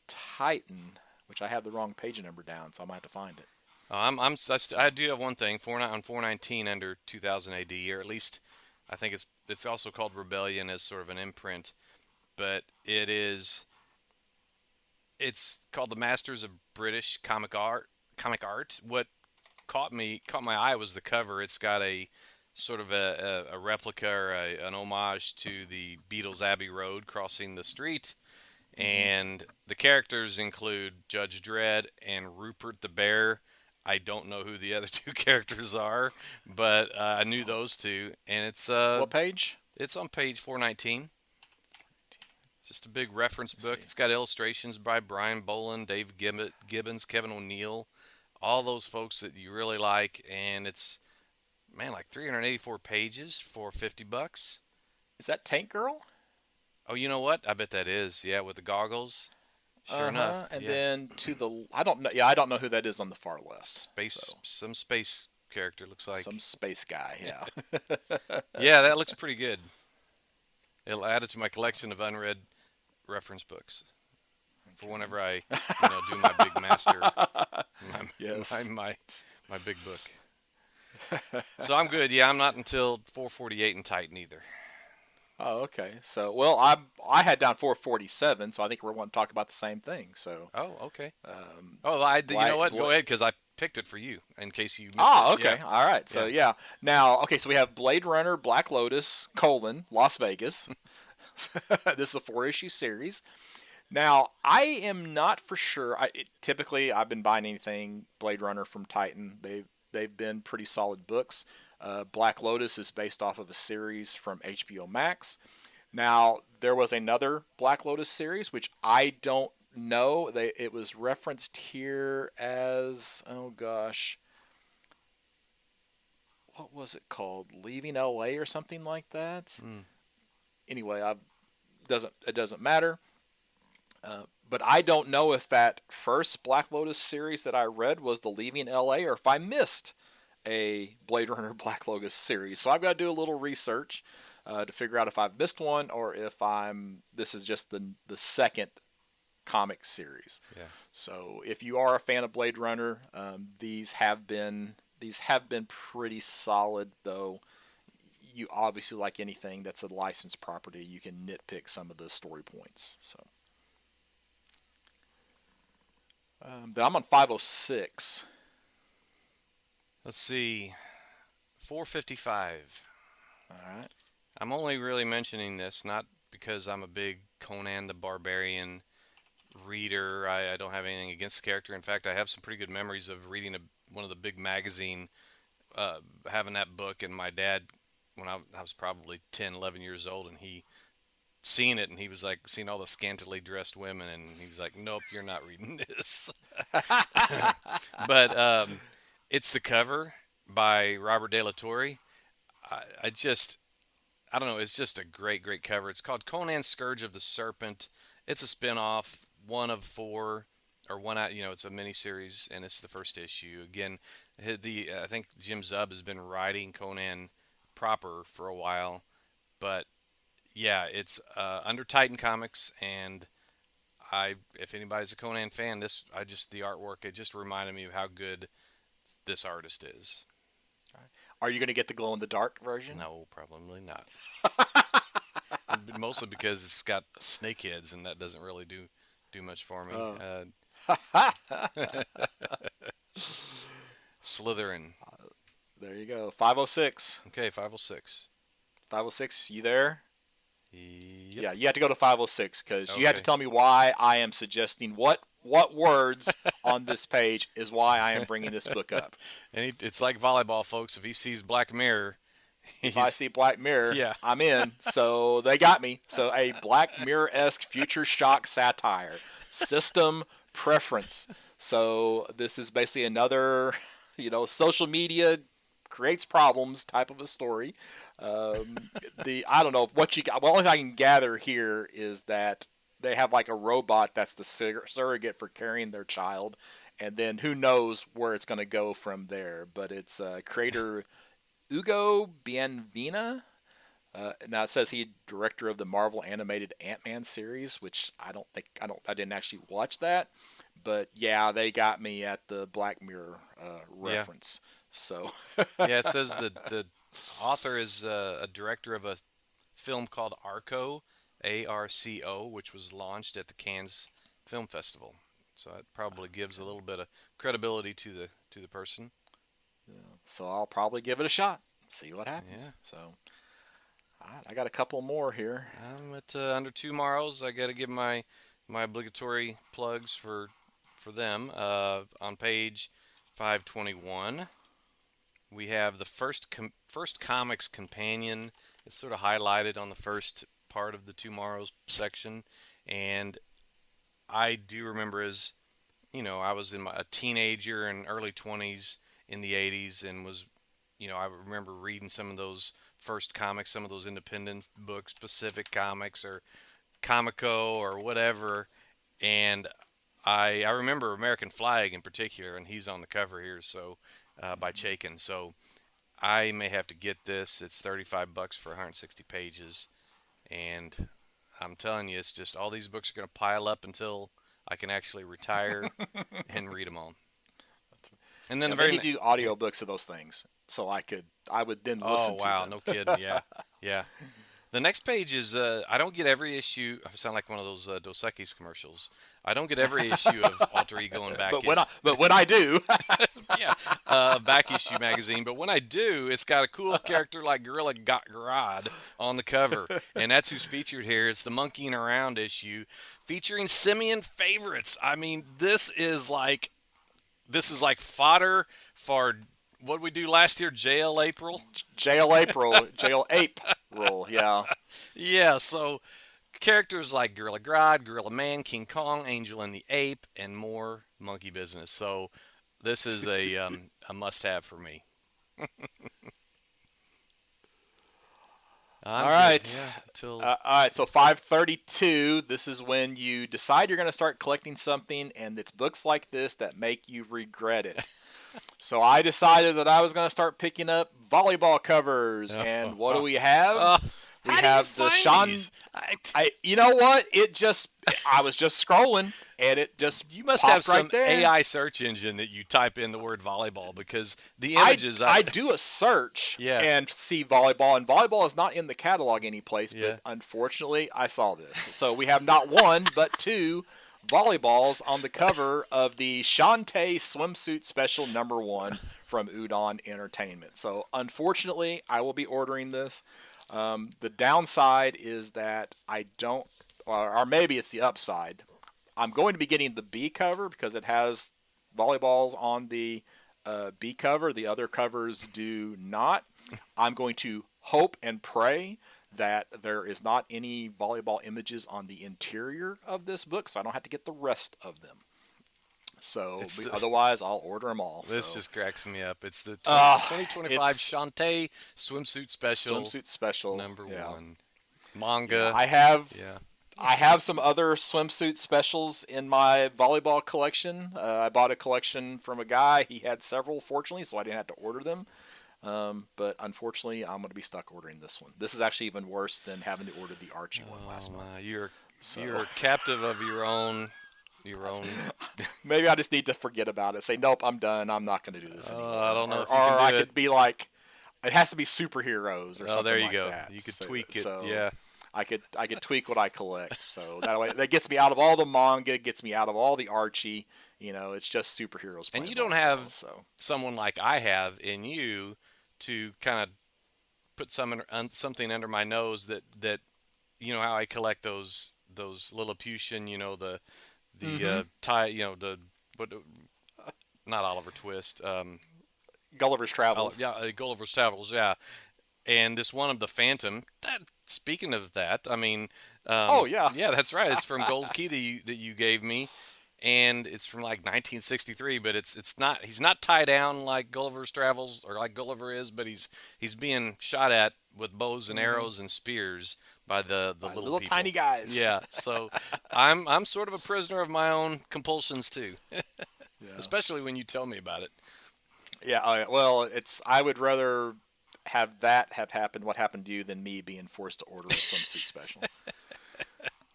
Titan, which I have the wrong page number down, so I might have to find it. I do have one thing. On 419 under 2000 AD, or at least I think it's also called Rebellion as sort of an imprint, but it's called the Masters of British Comic Art. What caught my eye was the cover. It's got a sort of a replica or an homage to the Beatles' Abbey Road crossing the street. And the characters include Judge Dredd and Rupert the Bear. I don't know who the other two characters are, but I knew those two. And it's what page? It's on page 419. Just a big reference book. It's got illustrations by Brian Boland, Dave Gibbons, Kevin O'Neill, all those folks that you really like. And it's, like 384 pages for $50. Is that Tank Girl? Oh, you know what? I bet that is. Yeah, with the goggles. Sure enough. And then to the, I don't know. Yeah, I don't know who that is on the far left. Some space character looks like. Some space guy. Yeah. Yeah, that looks pretty good. It'll add it to my collection of unread reference books for whenever I, do my big master, my big book. So I'm good. Yeah, I'm not until 448 in Titan either. Oh, okay. So, well, I had down 447, so I think we're wanting to talk about the same thing. So. Oh, okay. You know what? Go ahead, because I picked it for you in case you missed it. Oh, okay. Yeah. All right. So, yeah. Now, okay, so we have Blade Runner, Black Lotus, Las Vegas. This is a 4-issue series. Now, I am not for sure. Typically, I've been buying anything Blade Runner from Titan. They've been pretty solid books. Black Lotus is based off of a series from HBO Max. Now, there was another Black Lotus series, which I don't know. It was referenced here as, oh gosh, what was it called? Leaving LA or something like that. Mm. Anyway, it doesn't matter. But I don't know if that first Black Lotus series that I read was the Leaving LA or if I missed a Blade Runner Black Lotus series. So I've got to do a little research to figure out if I've missed one or if this is just the second comic series. Yeah. So if you are a fan of Blade Runner, these have been pretty solid, though. You obviously, like anything that's a licensed property, you can nitpick some of the story points. So then I'm on 506. Let's see. 455. All right. I'm only really mentioning this not because I'm a big Conan the Barbarian reader. I don't have anything against the character. In fact, I have some pretty good memories of reading one of the big magazine, having that book, and my dad, when I was probably 10, 11 years old, and he seen it, and he was like, seeing all the scantily dressed women, and he was like, nope, you're not reading this. But it's the cover by Robert De La Torre. I don't know, it's just a great, great cover. It's called Conan Scourge of the Serpent. It's a spin-off, one of four, or one out, it's a miniseries, and it's the first issue. Again, I think Jim Zub has been writing Conan proper for a while, but yeah, it's under Titan Comics, and if anybody's a Conan fan, the artwork, it just reminded me of how good this artist is. Are you going to get the glow in the dark version? No, probably not. Mostly because it's got snakeheads, and that doesn't really do much for me. Slytherin. There you go. 506. Okay, 506. 506, you there? Yep. Yeah, you have to go to 506 because you have to Okay. tell me why I am suggesting what words on this page is why I am bringing this book up. And it's like volleyball, folks. If he sees Black Mirror, If I see Black Mirror, Yeah. I'm in. So they got me. So a Black Mirror-esque future shock satire. System preference. So this is basically another, social media creates problems type of a story. I don't know what you got. Well, only thing I can gather here is that they have like a robot that's the surrogate for carrying their child, and then who knows where it's going to go from there. But it's creator Ugo Bienvena. Now it says he's director of the Marvel animated Ant-Man series, which I didn't actually watch that, but yeah, they got me at the Black Mirror reference. So yeah, it says the author is a director of a film called Arco, ARCO, which was launched at the Cannes Film Festival. So that probably gives a little bit of credibility to the person. So I'll probably give it a shot. See what happens. Yeah. So, all right, I got a couple more here. I'm at under tomorrow's. I got to give my obligatory plugs for them. On page 521, we have the first comics companion. It's sort of highlighted on the first part of the tomorrow's section, and I do remember as I was a teenager and early 20s in the 80s, and was I remember reading some of those first comics, some of those independent books, Pacific Comics or Comico or whatever, and I remember American Flag in particular, and he's on the cover here, so by Chaikin. So I may have to get this. It's $35 for 160 pages, and I'm telling you, it's just all these books are going to pile up until I can actually retire and read them all. And then They need to do audiobooks of those things, so I would then listen to them. Oh wow, no kidding, yeah, yeah. The next page is I don't get every issue. I sound like one of those Dos Equis commercials. I don't get every issue of Alter Ego and Back Issue. But when I do, Yeah, Back Issue magazine. But when I do, it's got a cool character like Gorilla Grodd on the cover, and that's who's featured here. It's the Monkeying Around issue, featuring Simeon favorites. I mean, this is like fodder for what did we do last year? Jail April. Jail Ape roll, yeah. Yeah, so characters like Gorilla Grodd, Gorilla Man, King Kong, Angel and the Ape, and more monkey business. So this is a must-have for me. All right. Yeah, All right, so 532, this is when you decide you're going to start collecting something, and it's books like this that make you regret it. So I decided that I was going to start picking up volleyball covers, and what do we have? We have the Sean. You know what? I was just scrolling, and it just You must popped have some right there. AI search engine that you type in the word volleyball, because the images I do a search and see volleyball, and volleyball is not in the catalog anyplace, but unfortunately I saw this. So we have not one, but two volleyballs on the cover of the Shantae swimsuit special #1 from Udon Entertainment. So unfortunately, I will be ordering this. The downside is that I don't, or maybe it's the upside. I'm going to be getting the B cover because it has volleyballs on the B cover. The other covers do not. I'm going to hope and pray that there is not any volleyball images on the interior of this book, so I don't have to get the rest of them. So otherwise, I'll order them all. This just cracks me up. It's the 2025 Shantae swimsuit special. Swimsuit special #1 manga. Yeah, I have some other swimsuit specials in my volleyball collection. I bought a collection from a guy. He had several, fortunately, so I didn't have to order them. But unfortunately, I'm going to be stuck ordering this one. This is actually even worse than having to order the Archie one last month. You're captive of your own. Maybe I just need to forget about it. Say, nope, I'm done. I'm not going to do this anymore. I don't know if you or can do I it. could be like, it has to be superheroes or something. Oh, there you like go. that. You could tweak it. I could tweak what I collect. So that gets me out of all the manga, gets me out of all the Archie. It's just superheroes. And you don't have someone like I have in you to kind of put something under my nose that how I collect those Lilliputian, the tie, not Oliver Twist, Gulliver's Travels. Gulliver's Travels, yeah. And this one of the Phantom. Speaking of that, I mean, yeah, that's right. It's from Gold Key that you gave me, and it's from like 1963. But it's not. He's not tied down like Gulliver's Travels or like Gulliver is, but he's being shot at with bows and arrows and spears by the little people. Tiny guys. Yeah. So I'm sort of a prisoner of my own compulsions too, especially when you tell me about it. Yeah. Well, I would rather have happened, what happened to you, than me being forced to order a swimsuit special.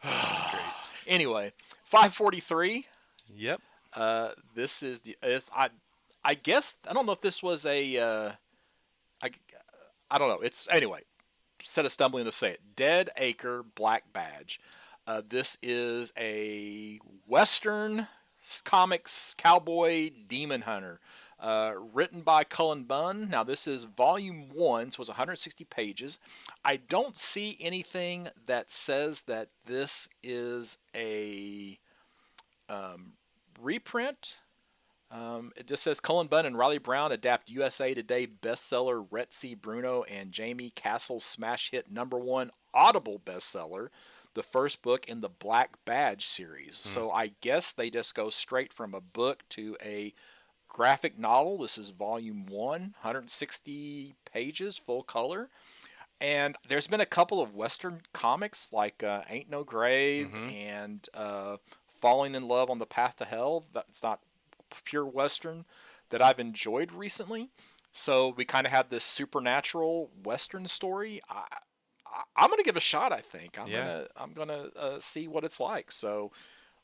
That's great. Anyway, 543. Yep. This is I guess I don't know if this was I don't know. It's anyway. Instead of stumbling to say it, Dead Acre Black Badge. This is a Western comics cowboy demon hunter. Written by Cullen Bunn. Now, this is volume 1, so it's 160 pages. I don't see anything that says that this is a reprint. It just says Cullen Bunn and Riley Brown adapt USA Today bestseller Rhett C. Bruno and Jamie Castle's smash hit #1 Audible bestseller, the first book in the Black Badge series. So I guess they just go straight from a book to a graphic novel. This is volume 1, 160 pages, full color. And there's been a couple of Western comics like Ain't No Grave and Falling in Love on the Path to Hell. That's not pure Western, that I've enjoyed recently. So we kind of have this supernatural Western story. I'm going to give it a shot, I think. I'm gonna see what it's like. So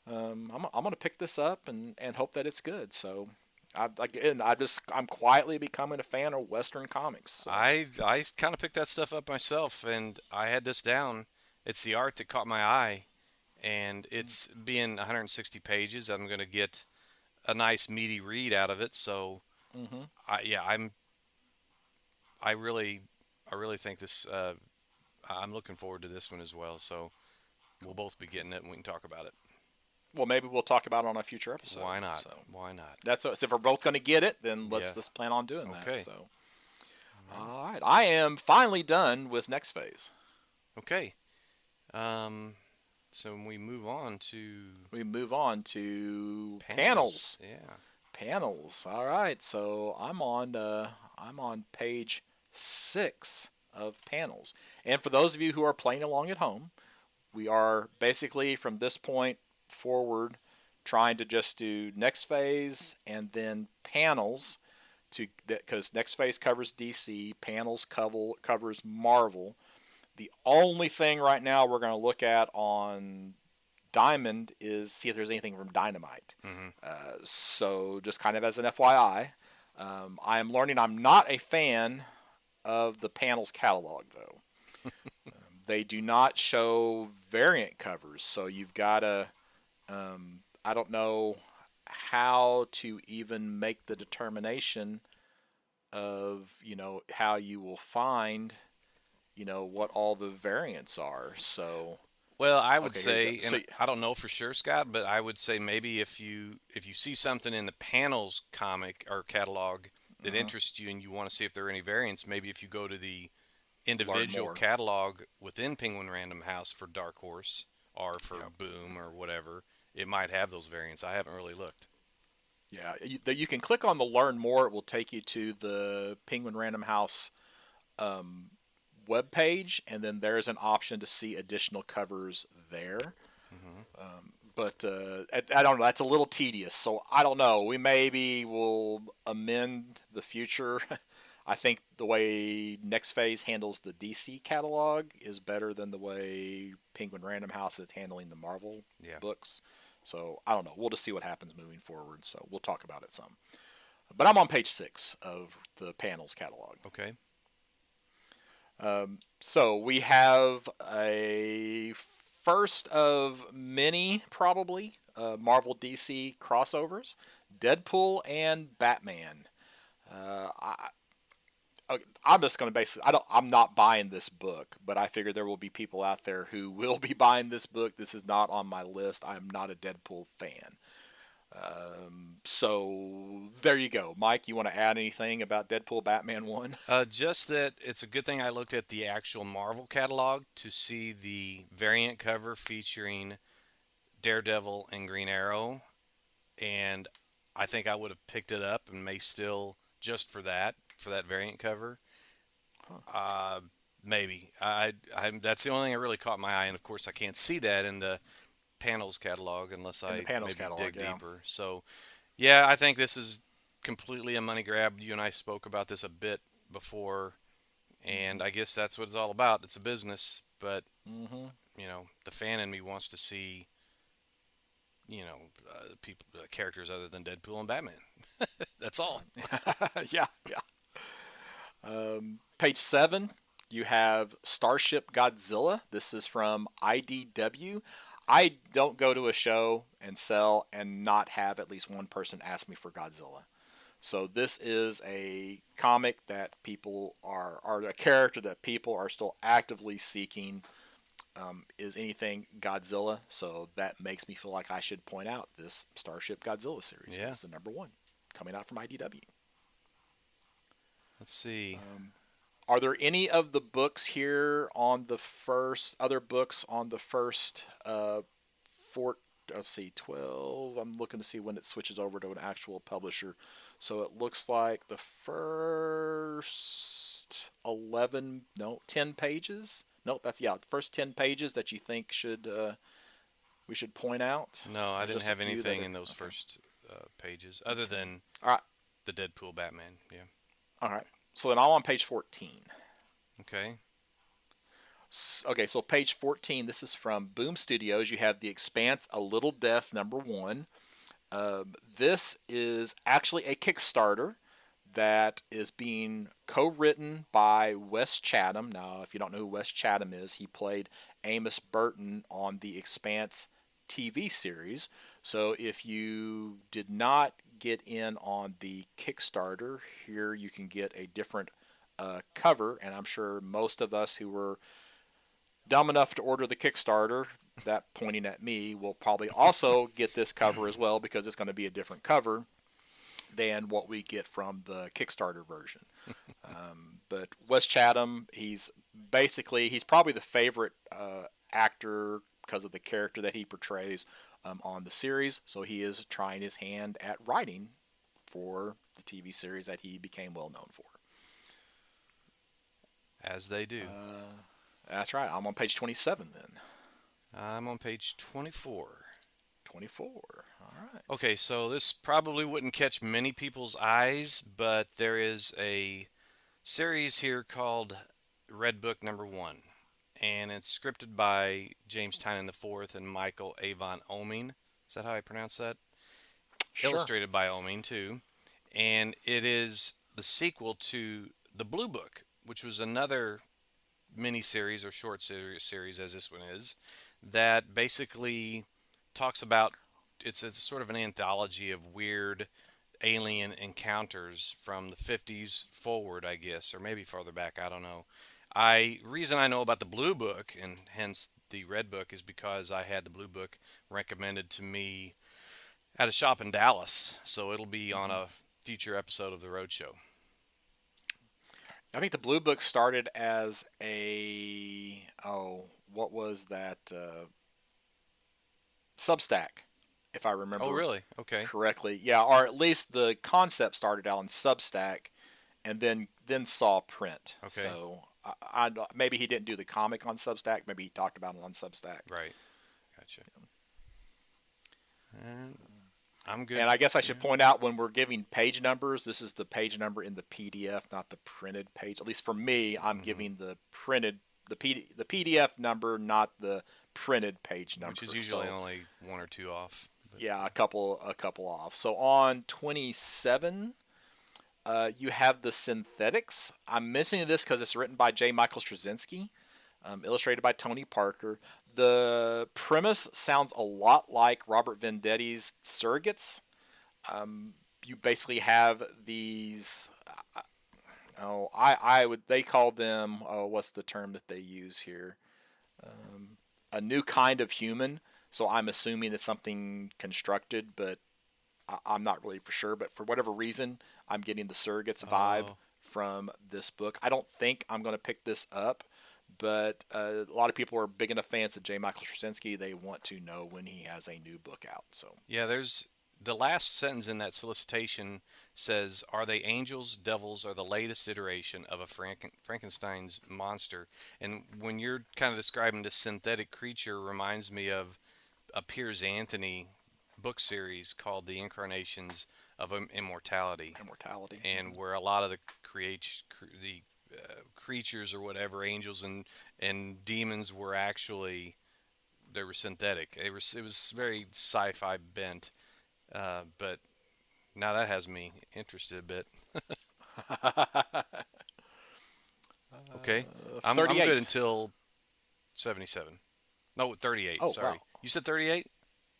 I'm going to pick this up and hope that it's good. So I'm quietly becoming a fan of Western comics. So. I kind of picked that stuff up myself, and I had this down. It's the art that caught my eye, and it's being 160 pages. I'm going to get a nice meaty read out of it. So, Mm-hmm. yeah, I really I really think this. I'm looking forward to this one as well. So we'll both be getting it, and we can talk about it. Well, maybe we'll talk about it on a future episode. Why not? So Why not? so if we're both going to get it, then let's Yeah. just plan on doing that. Okay. So, all right, I am finally done with next phase. Okay. So we move on to panels. Yeah. Panels. All right, so I'm on page 6 of panels, and for those of you who are playing along at home, we are basically from this point forward trying to just do next phase and then panels because next phase covers DC, panels covers Marvel. The only thing right now we're going to look at on Diamond is see if there's anything from Dynamite. Mm-hmm. So just kind of as an FYI, I am learning I'm not a fan of the panels catalog though. They do not show variant covers, so you've got to. I don't know how to even make the determination of how you will find what all the variants are. So Well, I would okay, say, so and I don't know for sure, Scott, but I would say maybe if you see something in the panels comic or catalog that interests you and you want to see if there are any variants, maybe if you go to the individual catalog within Penguin Random House for Dark Horse or for Boom or whatever, it might have those variants. I haven't really looked. Yeah, you can click on the Learn More. It will take you to the Penguin Random House web page, and then there's an option to see additional covers there. But I don't know. That's a little tedious, so I don't know. We maybe will amend the future. I think the way Next Phase handles the DC catalog is better than the way Penguin Random House is handling the Marvel books. So I don't know. We'll just see what happens moving forward. So we'll talk about it some. But I'm on page 6 of the panels catalog. Okay. So we have a first of many, probably, Marvel DC crossovers, Deadpool and Batman. I'm just going to basically, I'm not buying this book, but I figure there will be people out there who will be buying this book. This is not on my list. I'm not a Deadpool fan. So there you go. Mike, you want to add anything about Deadpool Batman 1? Just that it's a good thing I looked at the actual Marvel catalog to see the variant cover featuring Daredevil and Green Arrow, and I think I would have picked it up and may still just for that variant cover. Maybe that's the only thing that really caught my eye, and of course I can't see that in the panels catalog unless I maybe dig deeper. So, yeah, I think this is completely a money grab. You and I spoke about this a bit before, and I guess that's what it's all about. It's a business, but the fan in me wants to see people characters other than Deadpool and Batman. That's all. Yeah. Page 7, you have Starship Godzilla. This is from IDW. I don't go to a show and sell and not have at least one person ask me for Godzilla. So this is a comic that people are a character that people are still actively seeking. Is anything Godzilla? So that makes me feel like I should point out this Starship Godzilla series. Yeah. It's the number 1 coming out from IDW. Let's see. Are there any of the books here on the first, other books on the first, let's see, 12? I'm looking to see when it switches over to an actual publisher. So it looks like the first 10 pages. Nope, the first 10 pages that you think we should point out. No, I didn't have anything in those first pages other than the Deadpool Batman. Yeah. All right. So then I'm on page 14. Okay. Okay, so page 14, this is from Boom Studios. You have The Expanse, A Little Death, number 1. This is actually a Kickstarter that is being co-written by Wes Chatham. Now, if you don't know who Wes Chatham is, he played Amos Burton on the Expanse TV series. So if you did not get in on the Kickstarter, here you can get a different cover, and I'm sure most of us who were dumb enough to order the Kickstarter, that pointing at me, will probably also get this cover as well because it's going to be a different cover than what we get from the Kickstarter version. But Wes Chatham, he's probably the favorite actor because of the character that he portrays on the series. So he is trying his hand at writing for the TV series that he became well known for. As they do. That's right. I'm on page 27 then. I'm on page 24. 24. All right. Okay, so this probably wouldn't catch many people's eyes, but there is a series here called Red Book Number 1, and it's scripted by James Tynan IV and Michael Avon Oeming. Is that how I pronounce that? Sure. Illustrated by Oeming, too. And it is the sequel to The Blue Book, which was another mini-series or short series, as this one is, that basically talks about, it's sort of an anthology of weird alien encounters from the 50s forward, I guess, or maybe farther back, I don't know. Reason I know about the Blue Book, and hence the Red Book, is because I had the Blue Book recommended to me at a shop in Dallas, so it'll be on a future episode of the Roadshow. I think the Blue Book started as what was that? Substack, if I remember. Oh, really? Okay. Correctly. Yeah, or at least the concept started out on Substack, and then saw print. Okay. So I maybe he didn't do the comic on Substack. Maybe he talked about it on Substack. Right. Gotcha. And I'm good. And I guess I should point out when we're giving page numbers, this is the page number in the PDF, not the printed page. At least for me, I'm giving the PDF number, not the printed page number. Which is usually only one or two off. But. Yeah, a couple off. So on 27, you have the synthetics. I'm mentioning this because it's written by J. Michael Straczynski, illustrated by Tony Parker. The premise sounds a lot like Robert Venditti's Surrogates. You basically have these. They call them. What's the term that they use here? A new kind of human. So I'm assuming it's something constructed, but I'm not really for sure. But for whatever reason, I'm getting the Surrogates vibe from this book. I don't think I'm going to pick this up. But a lot of people are big enough fans of J. Michael Straczynski, they want to know when he has a new book out. So yeah, there's the last sentence in that solicitation says, "Are they angels, devils, or the latest iteration of a Frankenstein's monster?" And when you're kind of describing this synthetic creature, reminds me of a Piers Anthony book series called "The Incarnations of Immortality." And where a lot of the creatures or whatever, angels and demons, were actually, they were synthetic. It was very sci-fi bent, but now that has me interested a bit. Okay, I'm good until 77. No, 38. Oh, sorry. wow. You said 38?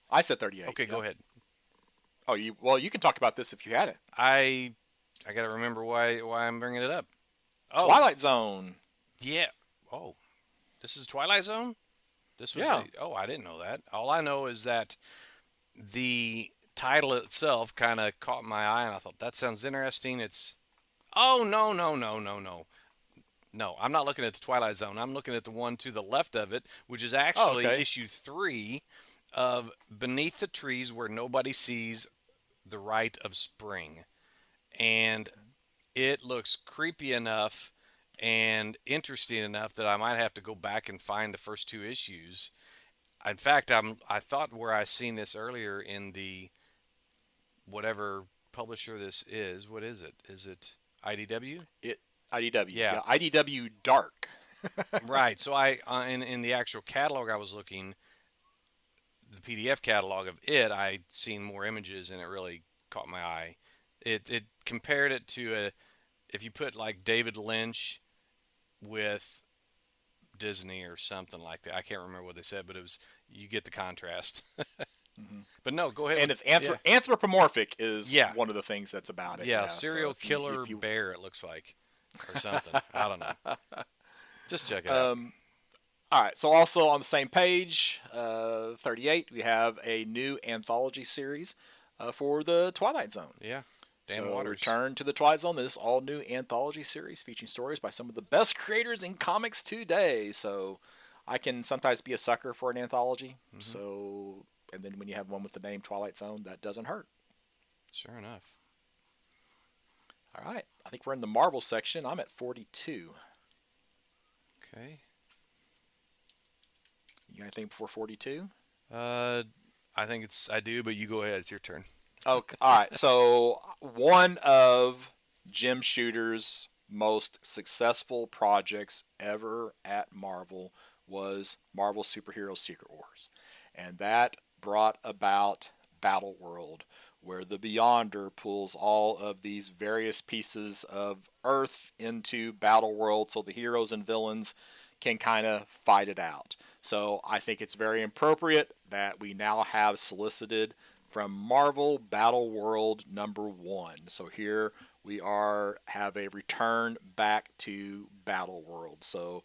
I said 38. Okay, go ahead. Oh, you can talk about this if you had it. I got to remember why I'm bringing it up. Oh. Twilight Zone. Yeah. Oh, this is Twilight Zone? This was I didn't know that. All I know is that the title itself kind of caught my eye, and I thought, that sounds interesting. It's, no. No, I'm not looking at the Twilight Zone. I'm looking at the one to the left of it, which is actually issue 3 of Beneath the Trees Where Nobody Sees the Rite of Spring. And it looks creepy enough and interesting enough that I might have to go back and find the first 2 issues. In fact, I thought where I seen this earlier in the whatever publisher this is. What is it? Is it IDW? IDW. Yeah, IDW Dark. Right. So in the actual catalog I was looking, the PDF catalog of it, I seen more images and it really caught my eye. It compared it to if you put like David Lynch with Disney or something like that. I can't remember what they said, but it was, you get the contrast. Hmm. But no, go ahead And with, it's yeah. anthropomorphic is Yeah. one of the things that's about it. Yeah, Yeah. So serial killer if you bear it looks like, or something. I don't know. Just check it out. um, all right. So also on the same page, 38, we have a new anthology series for the Twilight Zone. Yeah. Dan So Waters. return to the Twilight Zone, this all new anthology series featuring stories by some of the best creators in comics today. So I can sometimes be a sucker for an anthology. Hmm. So, and then when you have one with the name Twilight Zone, that doesn't hurt. Sure enough. All right. I think we're in the Marvel section. I'm at 42. Okay. You got anything before 42? Uh, I do, but you go ahead. It's your turn. Okay. All right. So one of Jim Shooter's most successful projects ever at Marvel was Marvel Superhero Secret Wars. And that brought about Battle World, where the Beyonder pulls all of these various pieces of Earth into Battle World so the heroes and villains can kind of fight it out. So I think it's very appropriate that we now have solicited from Marvel Battle World #1. So here we have a return back to Battle World. So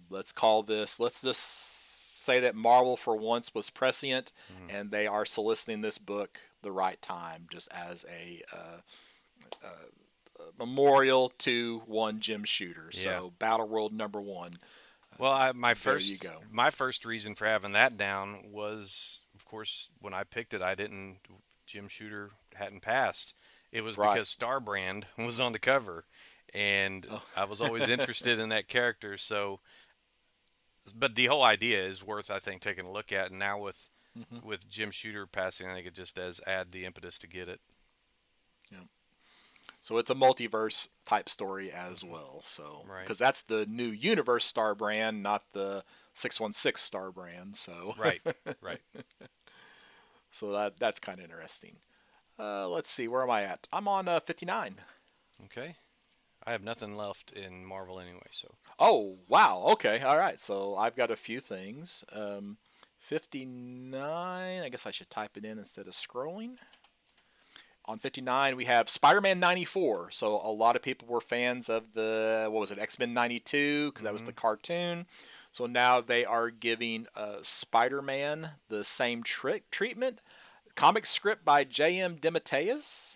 let's just say that Marvel for once was prescient, Mm. and they are soliciting this book the right time, just as a memorial to one Jim Shooter. Yeah. So Battle World #1. Well, There you go. my first reason for having that down was, of course, when I picked it, Jim Shooter hadn't passed. It was Right. because Starbrand was on the cover, and Oh. I was always interested in that character. So, but the whole idea is worth, I think, taking a look at. And now Mhm. with Jim Shooter passing, I think it just does add the impetus to get it. Yeah. So it's a multiverse type story as well. So Right. because that's the new universe Star brand, not the 616 Star brand. So Right. Right. so that's kind of interesting. Let's see, where am I at? I'm on 59. Okay. I have nothing left in Marvel anyway, so. Oh wow. Okay. All right. So I've got a few things. 59. I guess I should type it in instead of scrolling. On 59, we have Spider-Man 94. So a lot of people were fans of the, what was it, X-Men 92, because that was the cartoon. So now they are giving Spider-Man the same treatment. Comic script by J.M. DeMatteis,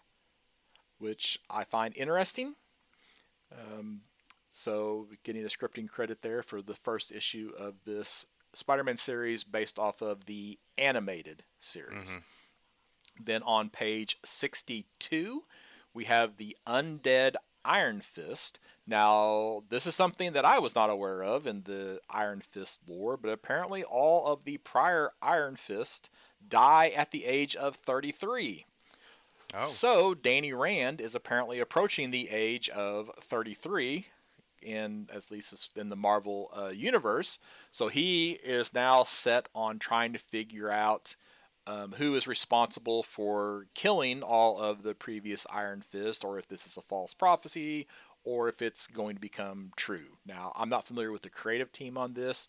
which I find interesting. So getting a scripting credit there for the first issue of this Spider-Man series based off of the animated series. Then on page 62, we have the Undead Iron Fist. Now, this is something that I was not aware of in the Iron Fist lore, but apparently all of the prior Iron Fist die at the age of 33. Oh. So, Danny Rand is apparently approaching the age of 33, at least in the Marvel universe. So he is now set on trying to figure out who is responsible for killing all of the previous Iron Fist, or if this is a false prophecy, or if it's going to become true. Now, I'm not familiar with the creative team on this.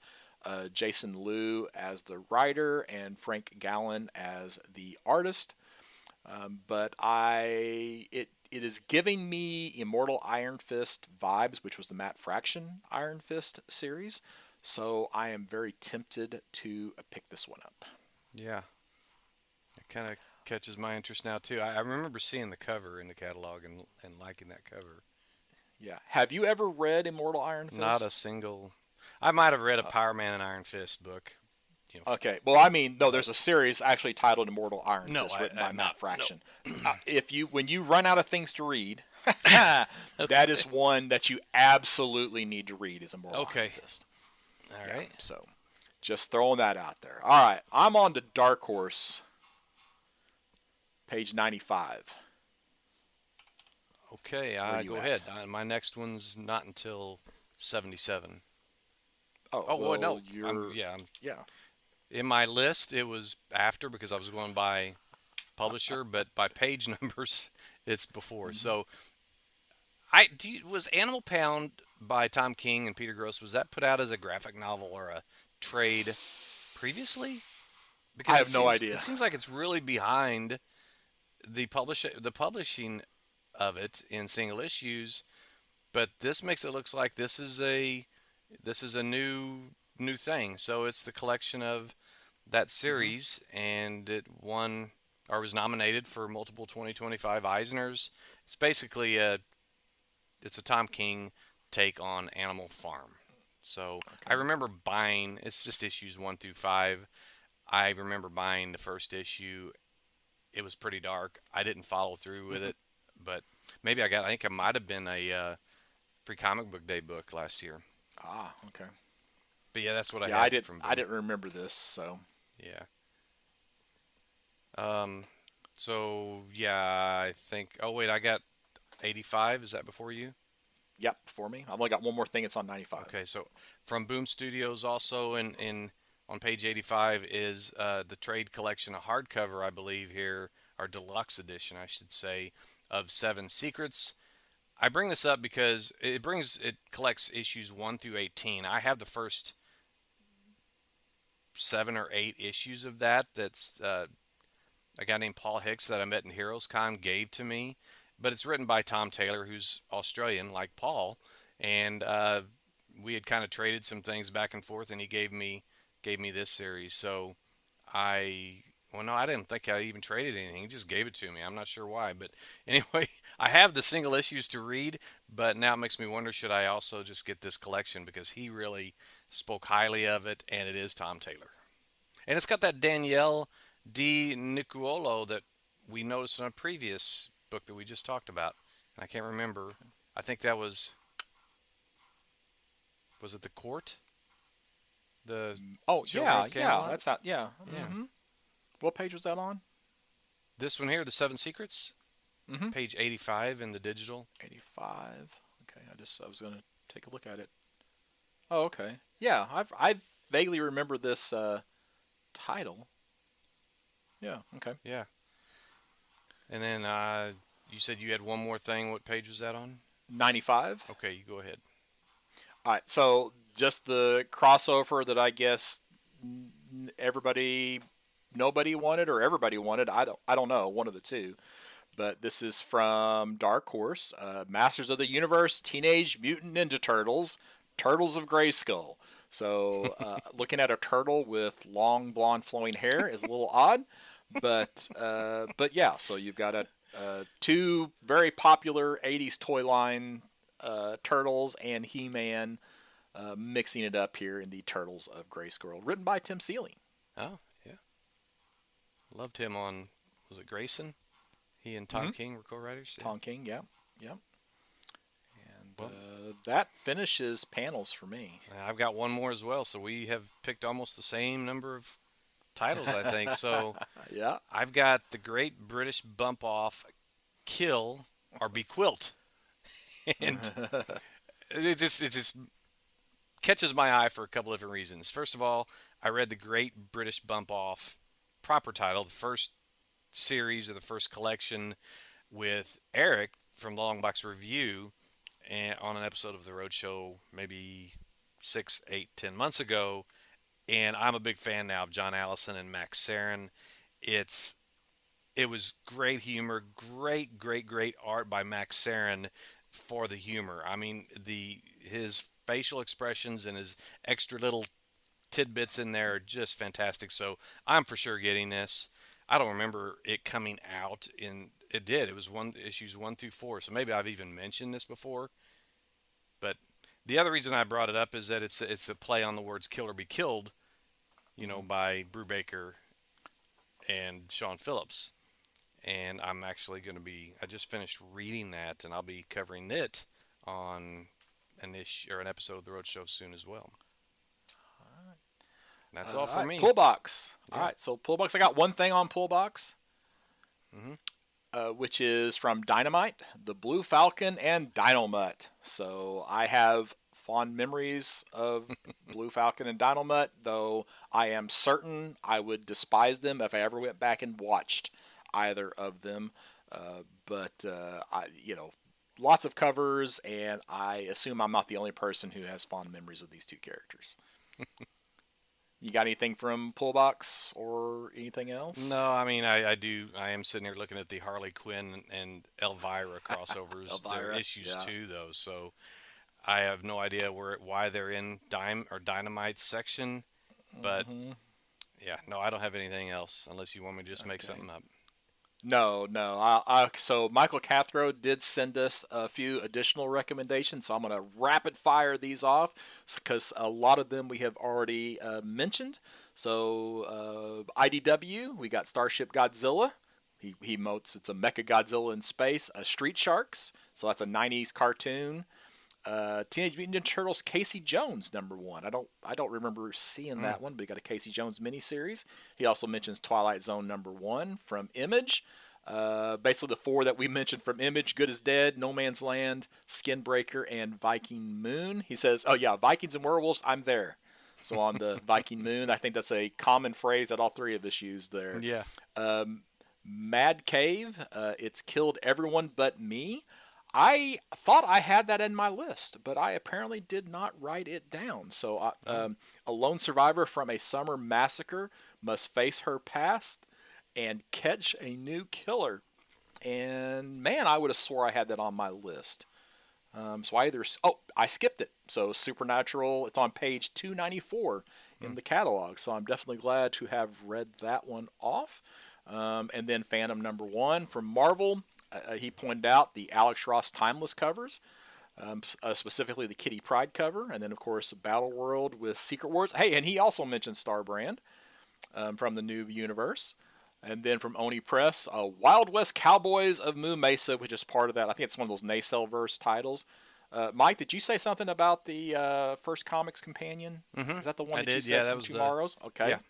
Jason Liu as the writer and Frank Gallen as the artist. But it is giving me Immortal Iron Fist vibes, which was the Matt Fraction Iron Fist series. So I am very tempted to pick this one up. Yeah. It kind of catches my interest now, too. I remember seeing the cover in the catalog and liking that cover. Yeah. Have you ever read Immortal Iron Fist? Not a single. I might have read a Power Man and Iron Fist book. Okay. Well, I mean, no, there's a series actually titled Immortal Iron Fist written by I'm Matt not. Fraction. No. When you run out of things to read, that is one that you absolutely need to read is Immortal Iron Fist. All right. So just throwing that out there. All right. I'm on to Dark Horse, page 95. Okay, go ahead. My next one's not until 77. Oh, well, well, no. you're... Yeah. In my list, it was after because I was going by publisher, but by page numbers, it's before. Mhm. So, was Animal Pound by Tom King and Peter Gross, was that put out as a graphic novel or a trade previously? I Because have no it idea. seems like it's really behind the publishing of it in single issues, but this makes it looks like this is a new thing. So it's the collection of that Hmm. series, and it won or was nominated for multiple 2025 Eisners. It's basically it's a Tom King take on Animal Farm. So I Okay. remember buying. It's just issues 1 through 5. I remember buying the first issue. It was pretty dark. I didn't follow through with it, but maybe I got. I think it might have been a free comic book day book last year. Ah, okay. But yeah, that's what I Yeah, I had did. from I Boom. didn't remember this, so Yeah. Um. So yeah, I think. Oh wait, I got 85. Is that before you? yep. For me, I've only got one more thing. It's on 95. Okay. So from Boom Studios, also in on page 85 is the trade collection, a hardcover, I believe here, or deluxe edition, I should say, of Seven Secrets. I bring this up because it collects issues 1 through 18. I have the first 7 or 8 issues of that. That's a guy named Paul Hicks that I met in Heroes Con gave to me, but it's written by Tom Taylor, who's Australian like Paul, and we had kind of traded some things back and forth, and he gave me this series. So I well, no, I didn't think I even traded anything. He just gave it to me. I'm not sure why, but anyway, I have the single issues to read, but now it makes me wonder, should I also just get this collection because he really spoke highly of it, and it is Tom Taylor. And it's got that Danielle Di Nicuolo that we noticed in a previous book that we just talked about. And I can't remember. I think that was it the court? The Oh Children yeah, of yeah. Camelot? That's not. Yeah. Yeah. Hmm. What page was that on? This one here, The Seven Secrets, Hmm. page 85 in the digital. 85. Okay. I was gonna take a look at it. Oh, okay. Yeah, I vaguely remember this title. Yeah. Okay. Yeah. And then you said you had one more thing. What page was that on? 95. Okay, you go ahead. All right. So just the crossover that I guess everybody, nobody wanted or everybody wanted. I don't know. One of the two. But this is from Dark Horse, Masters of the Universe, Teenage Mutant Ninja Turtles, Turtles of Grayskull. So looking at a turtle with long blonde flowing hair is a little odd, but yeah. So you've got two very popular '80s toy line turtles and He-Man mixing it up here in the Turtles of Grayskull, written by Tim Seeley. Oh, yeah. Loved him on, was it Grayson? He and Tom Mm-hmm. King were co-writers. Yeah. Tom King, yeah, yeah. And Well, that finishes panels for me. I've got one more as well. So we have picked almost the same number of titles, I think. So Yeah. I've got the Great British Bump Off Kill or Bequilt. And it just catches my eye for a couple different reasons. First of all, I read the Great British Bump Off proper title, the first series or the first collection with Eric from Long Box Review and on an episode of the Roadshow maybe 6, 8, 10 months ago. And I'm a big fan now of John Allison and Max Sarin. It's it was great humor, great art by Max Sarin for the humor. I mean, the his facial expressions and his extra little tidbits in there are just fantastic. So I'm for sure getting this. I don't remember it coming out in. It did. It was issues 1 through 4. So maybe I've even mentioned this before. But the other reason I brought it up is that it's a play on the words "kill or be killed," Mhm. by Brubaker and Sean Phillips. And I'm actually going to be. I just finished reading that, and I'll be covering it on an issue or an episode of the Roadshow soon as well. That's all All for right, me. Pullbox. All Yeah. right, so Pullbox. I got one thing on Pullbox, Hmm. which is from Dynamite, the Blue Falcon, and Dynomutt. So I have fond memories of Blue Falcon and Dynomutt, though I am certain I would despise them if I ever went back and watched either of them. Lots of covers, and I assume I'm not the only person who has fond memories of these two characters. You got anything from Pullbox or anything else? No, I mean I do. I am sitting here looking at the Harley Quinn and Elvira crossovers. They're Elvira, issues yeah. 2 though, so I have no idea why they're in Dynamite section. But Mm-hmm. yeah, no, I don't have anything else unless you want me to just make Okay. something up. No, no. So Michael Cathro did send us a few additional recommendations, so I'm going to rapid fire these off because a lot of them we have already mentioned. So IDW, we got Starship Godzilla. He motes it's a Mecha Godzilla in space. Street Sharks, so that's a '90s cartoon. Teenage Mutant Ninja Turtles Casey Jones #1. I don't remember seeing that one, but he got a Casey Jones miniseries. He also mentions Twilight Zone #1 from Image. Basically the four that we mentioned from Image: Good as Dead, No Man's Land, Skinbreaker, and Viking Moon. He says, "Oh yeah, Vikings and werewolves, I'm there." So on the Viking Moon, I think that's a common phrase that all three of us use there. Yeah. Mad Cave, it's killed everyone but me. I thought I had that in my list, but I apparently did not write it down. So, a lone survivor from a summer massacre must face her past and catch a new killer. And man, I would have swore I had that on my list. I skipped it. So Supernatural, it's on page 294 in the catalog. So I'm definitely glad to have read that one off. And then Phantom #1 from Marvel. He pointed out the Alex Ross Timeless covers, specifically the Kitty Pryde cover, and then of course Battle World with Secret Wars. Hey, and he also mentioned Starbrand from the new universe. And then from Oni Press, Wild West Cowboys of Moo Mesa, which is part of that. I think it's one of those Nacelle-verse titles. Mike, did you say something about the First Comics Companion? Mm-hmm. Is that the one I that you did. said Yeah, that from was Tomorrow's? Okay. Yeah.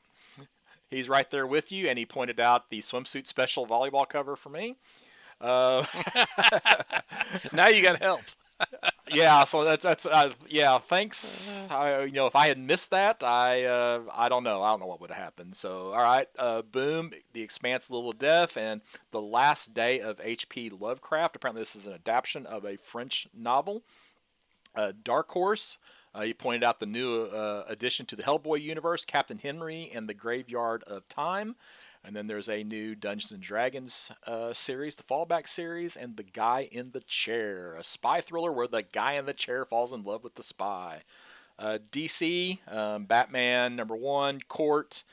He's right there with you, and he pointed out the swimsuit special volleyball cover for me. Uh, Now you got help. yeah, so that's yeah. Thanks. If I had missed that, I don't know. I don't know what would have happened. So all right, boom. The Expanse, Little Death, and The Last Day of H.P. Lovecraft. Apparently, this is an adaptation of a French novel. Dark Horse. He pointed out the new addition to the Hellboy universe, Captain Henry and the Graveyard of Time. And then there's a new Dungeons and Dragons series, the Fallback series, and The Guy in the Chair, a spy thriller where the guy in the chair falls in love with the spy. DC, Batman #1, Court,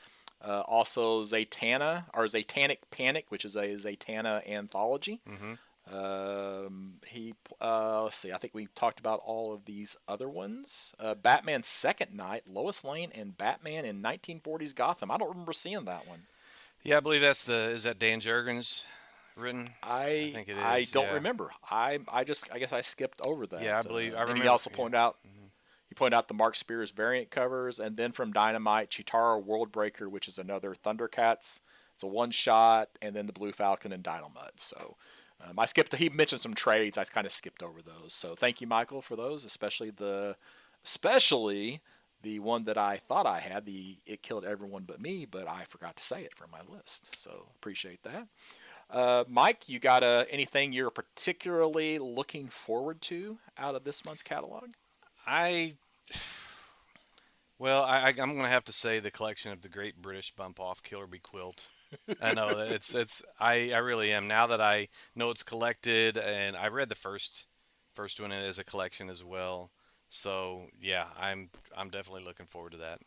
also Zatanna, or Zatanic Panic, which is a Zatanna anthology. Mm-hmm. Let's see. I think we talked about all of these other ones. Batman Second Night, Lois Lane and Batman in 1940s Gotham. I don't remember seeing that one. Yeah, I believe is that Dan Jurgens written? I think it I is. don't Yeah. remember. I guess I skipped over that. Yeah, I believe I and remember. he also Yeah. pointed out Mm-hmm. he pointed out the Mark Spears variant covers, and then from Dynamite, Chitara Worldbreaker, which is another Thundercats. It's a one shot, and then the Blue Falcon and Dynomutt. So I skipped. He mentioned some trades. I kind of skipped over those. So thank you, Michael, for those, especially the one that I thought I had. It killed everyone but me, but I forgot to say it from my list. So appreciate that. Mike, you got anything you're particularly looking forward to out of this month's catalog? I'm going to have to say the collection of the Great British Bump Off Killer Bee Quilt. I know I really am now that I know it's collected, and I read the first one as a collection as well. So yeah, I'm definitely looking forward to that.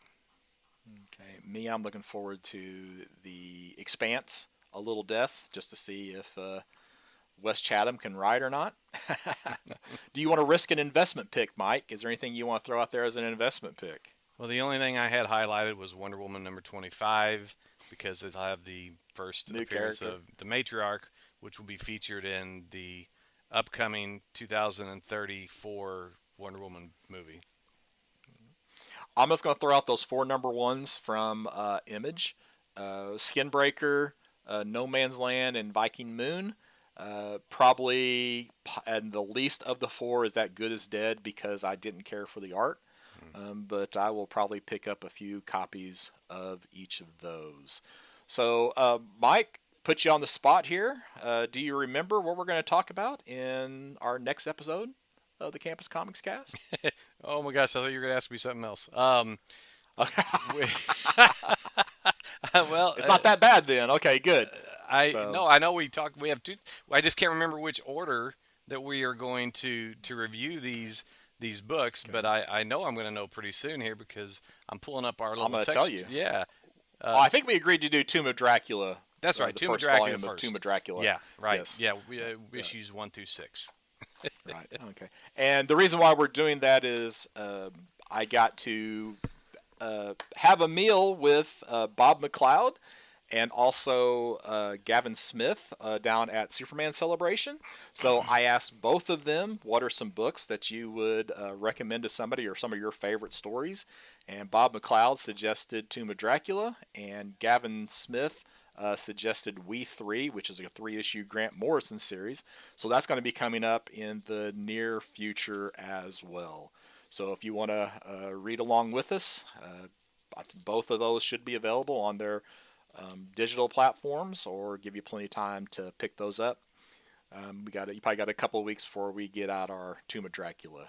Okay, me, I'm looking forward to the Expanse, A Little Death, just to see if Wes Chatham can ride or not. Do you want to risk an investment pick, Mike? Is there anything you want to throw out there as an investment pick? Well, the only thing I had highlighted was Wonder Woman #25 because it'll have the first New appearance character. of the matriarch, which will be featured in the upcoming 2034 Wonder Woman movie. I'm just going to throw out those four #1s from Image. Skinbreaker, No Man's Land, and Viking Moon. Probably, and the least of the four is That Good Is Dead because I didn't care for the art. But I will probably pick up a few copies of each of those. So, Mike, put you on the spot here. Do you remember what we're going to talk about in our next episode of the Campus Comics Cast? Oh my gosh, I thought you were going to ask me something else. Well, it's not that bad then. Okay, good. I know we talked. We have two. I just can't remember which order that we are going to review these books, but I know I'm going to know pretty soon here because I'm pulling up our little I'm going to text. tell you. Yeah. I think we agreed to do Tomb of Dracula. That's right. The Tomb of first Dracula volume first. of Tomb of Dracula. Yeah. Right. Yes. Yeah. Issues 1 through 6. Right. Okay. And the reason why we're doing that is I got to have a meal with Bob McLeod and also Gavin Smith down at Superman Celebration. So I asked both of them, what are some books that you would recommend to somebody or some of your favorite stories? And Bob McLeod suggested Tomb of Dracula, and Gavin Smith suggested We Three, which is a 3-issue Grant Morrison series. So that's going to be coming up in the near future as well. So if you want to read along with us, both of those should be available on their digital platforms, or give you plenty of time to pick those up. You probably got a couple of weeks before we get out our Tomb of Dracula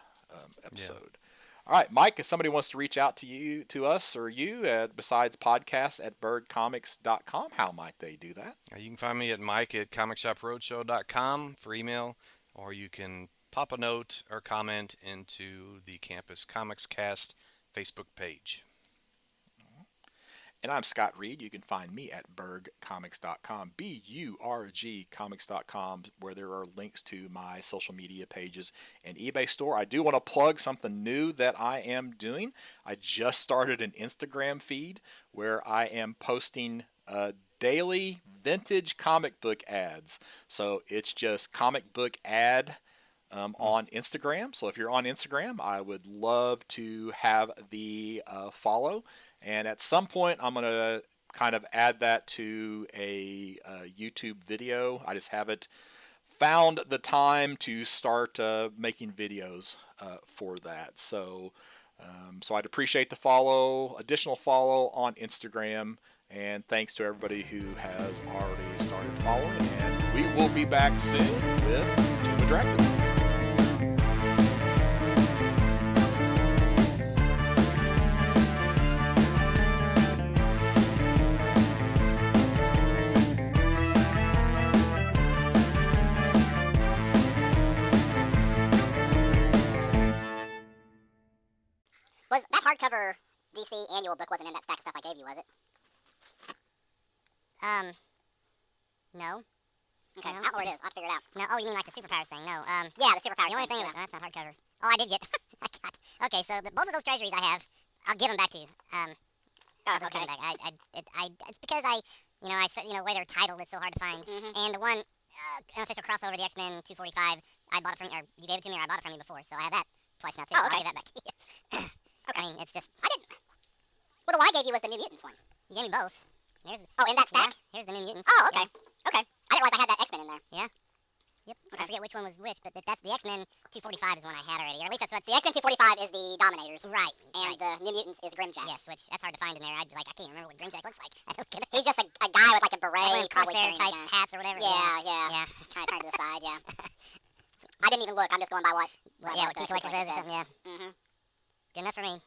episode. Yeah. All right, Mike, if somebody wants to reach out to us or you, besides podcasts at birdcomics.com, how might they do that? You can find me at mike@comicshoproadshow.com for email, or you can pop a note or comment into the Campus Comics Cast Facebook page. And I'm Scott Reed. You can find me at burgcomics.com, BURG comics.com, where there are links to my social media pages and eBay store. I do want to plug something new that I am doing. I just started an Instagram feed where I am posting daily vintage comic book ads. So it's just comic book ad on Instagram. So if you're on Instagram, I would love to have the follow. And at some point, I'm going to kind of add that to a YouTube video. I just haven't found the time to start making videos for that. So I'd appreciate the additional follow on Instagram. And thanks to everybody who has already started following. And we will be back soon with Tomb of Dracula. Was that hardcover DC annual book wasn't in that stack of stuff I gave you, was it? No. Okay, No. or it is. I'll figure it out. No, oh, you mean like the superpowers thing? No, Yeah, the superpowers. the only thing was, that's not hardcover. Oh, I did get, I got, okay, so both of those treasuries I have, I'll give them back to you. I'll just give okay. them back. It's because the way they're titled, it's so hard to find. Mm-hmm. And the one, unofficial crossover, the X-Men 245, I bought it from, or you gave it to me, or I bought it from you before, so I have that twice now, too, Oh, so okay. I'll give that back to you. Okay. I mean, it's just, I didn't. Well, the one I gave you was the New Mutants one. you gave me both. Here's, Oh, in that stack? yeah, here's the New Mutants. Oh, okay. Yeah. Okay. I didn't realize I had that X-Men in there. Yep. Okay. I forget which one was which, but that's the X-Men 245 is one I had already, or at least that's what The X-Men 245 is the Dominators. Right. And right. the New Mutants is Grimjack. Yes, which that's hard to find in there. I'd be like, I can't remember what Grimjack looks like. I don't get it. He's just a guy with like a beret, Like one of probably Corsair carrying type a gun. hats or whatever. Yeah. Kind of turned to the side, yeah. I didn't even look. I'm just going by what What Key Collector says or something, yeah. Mm-hmm. Good enough for me.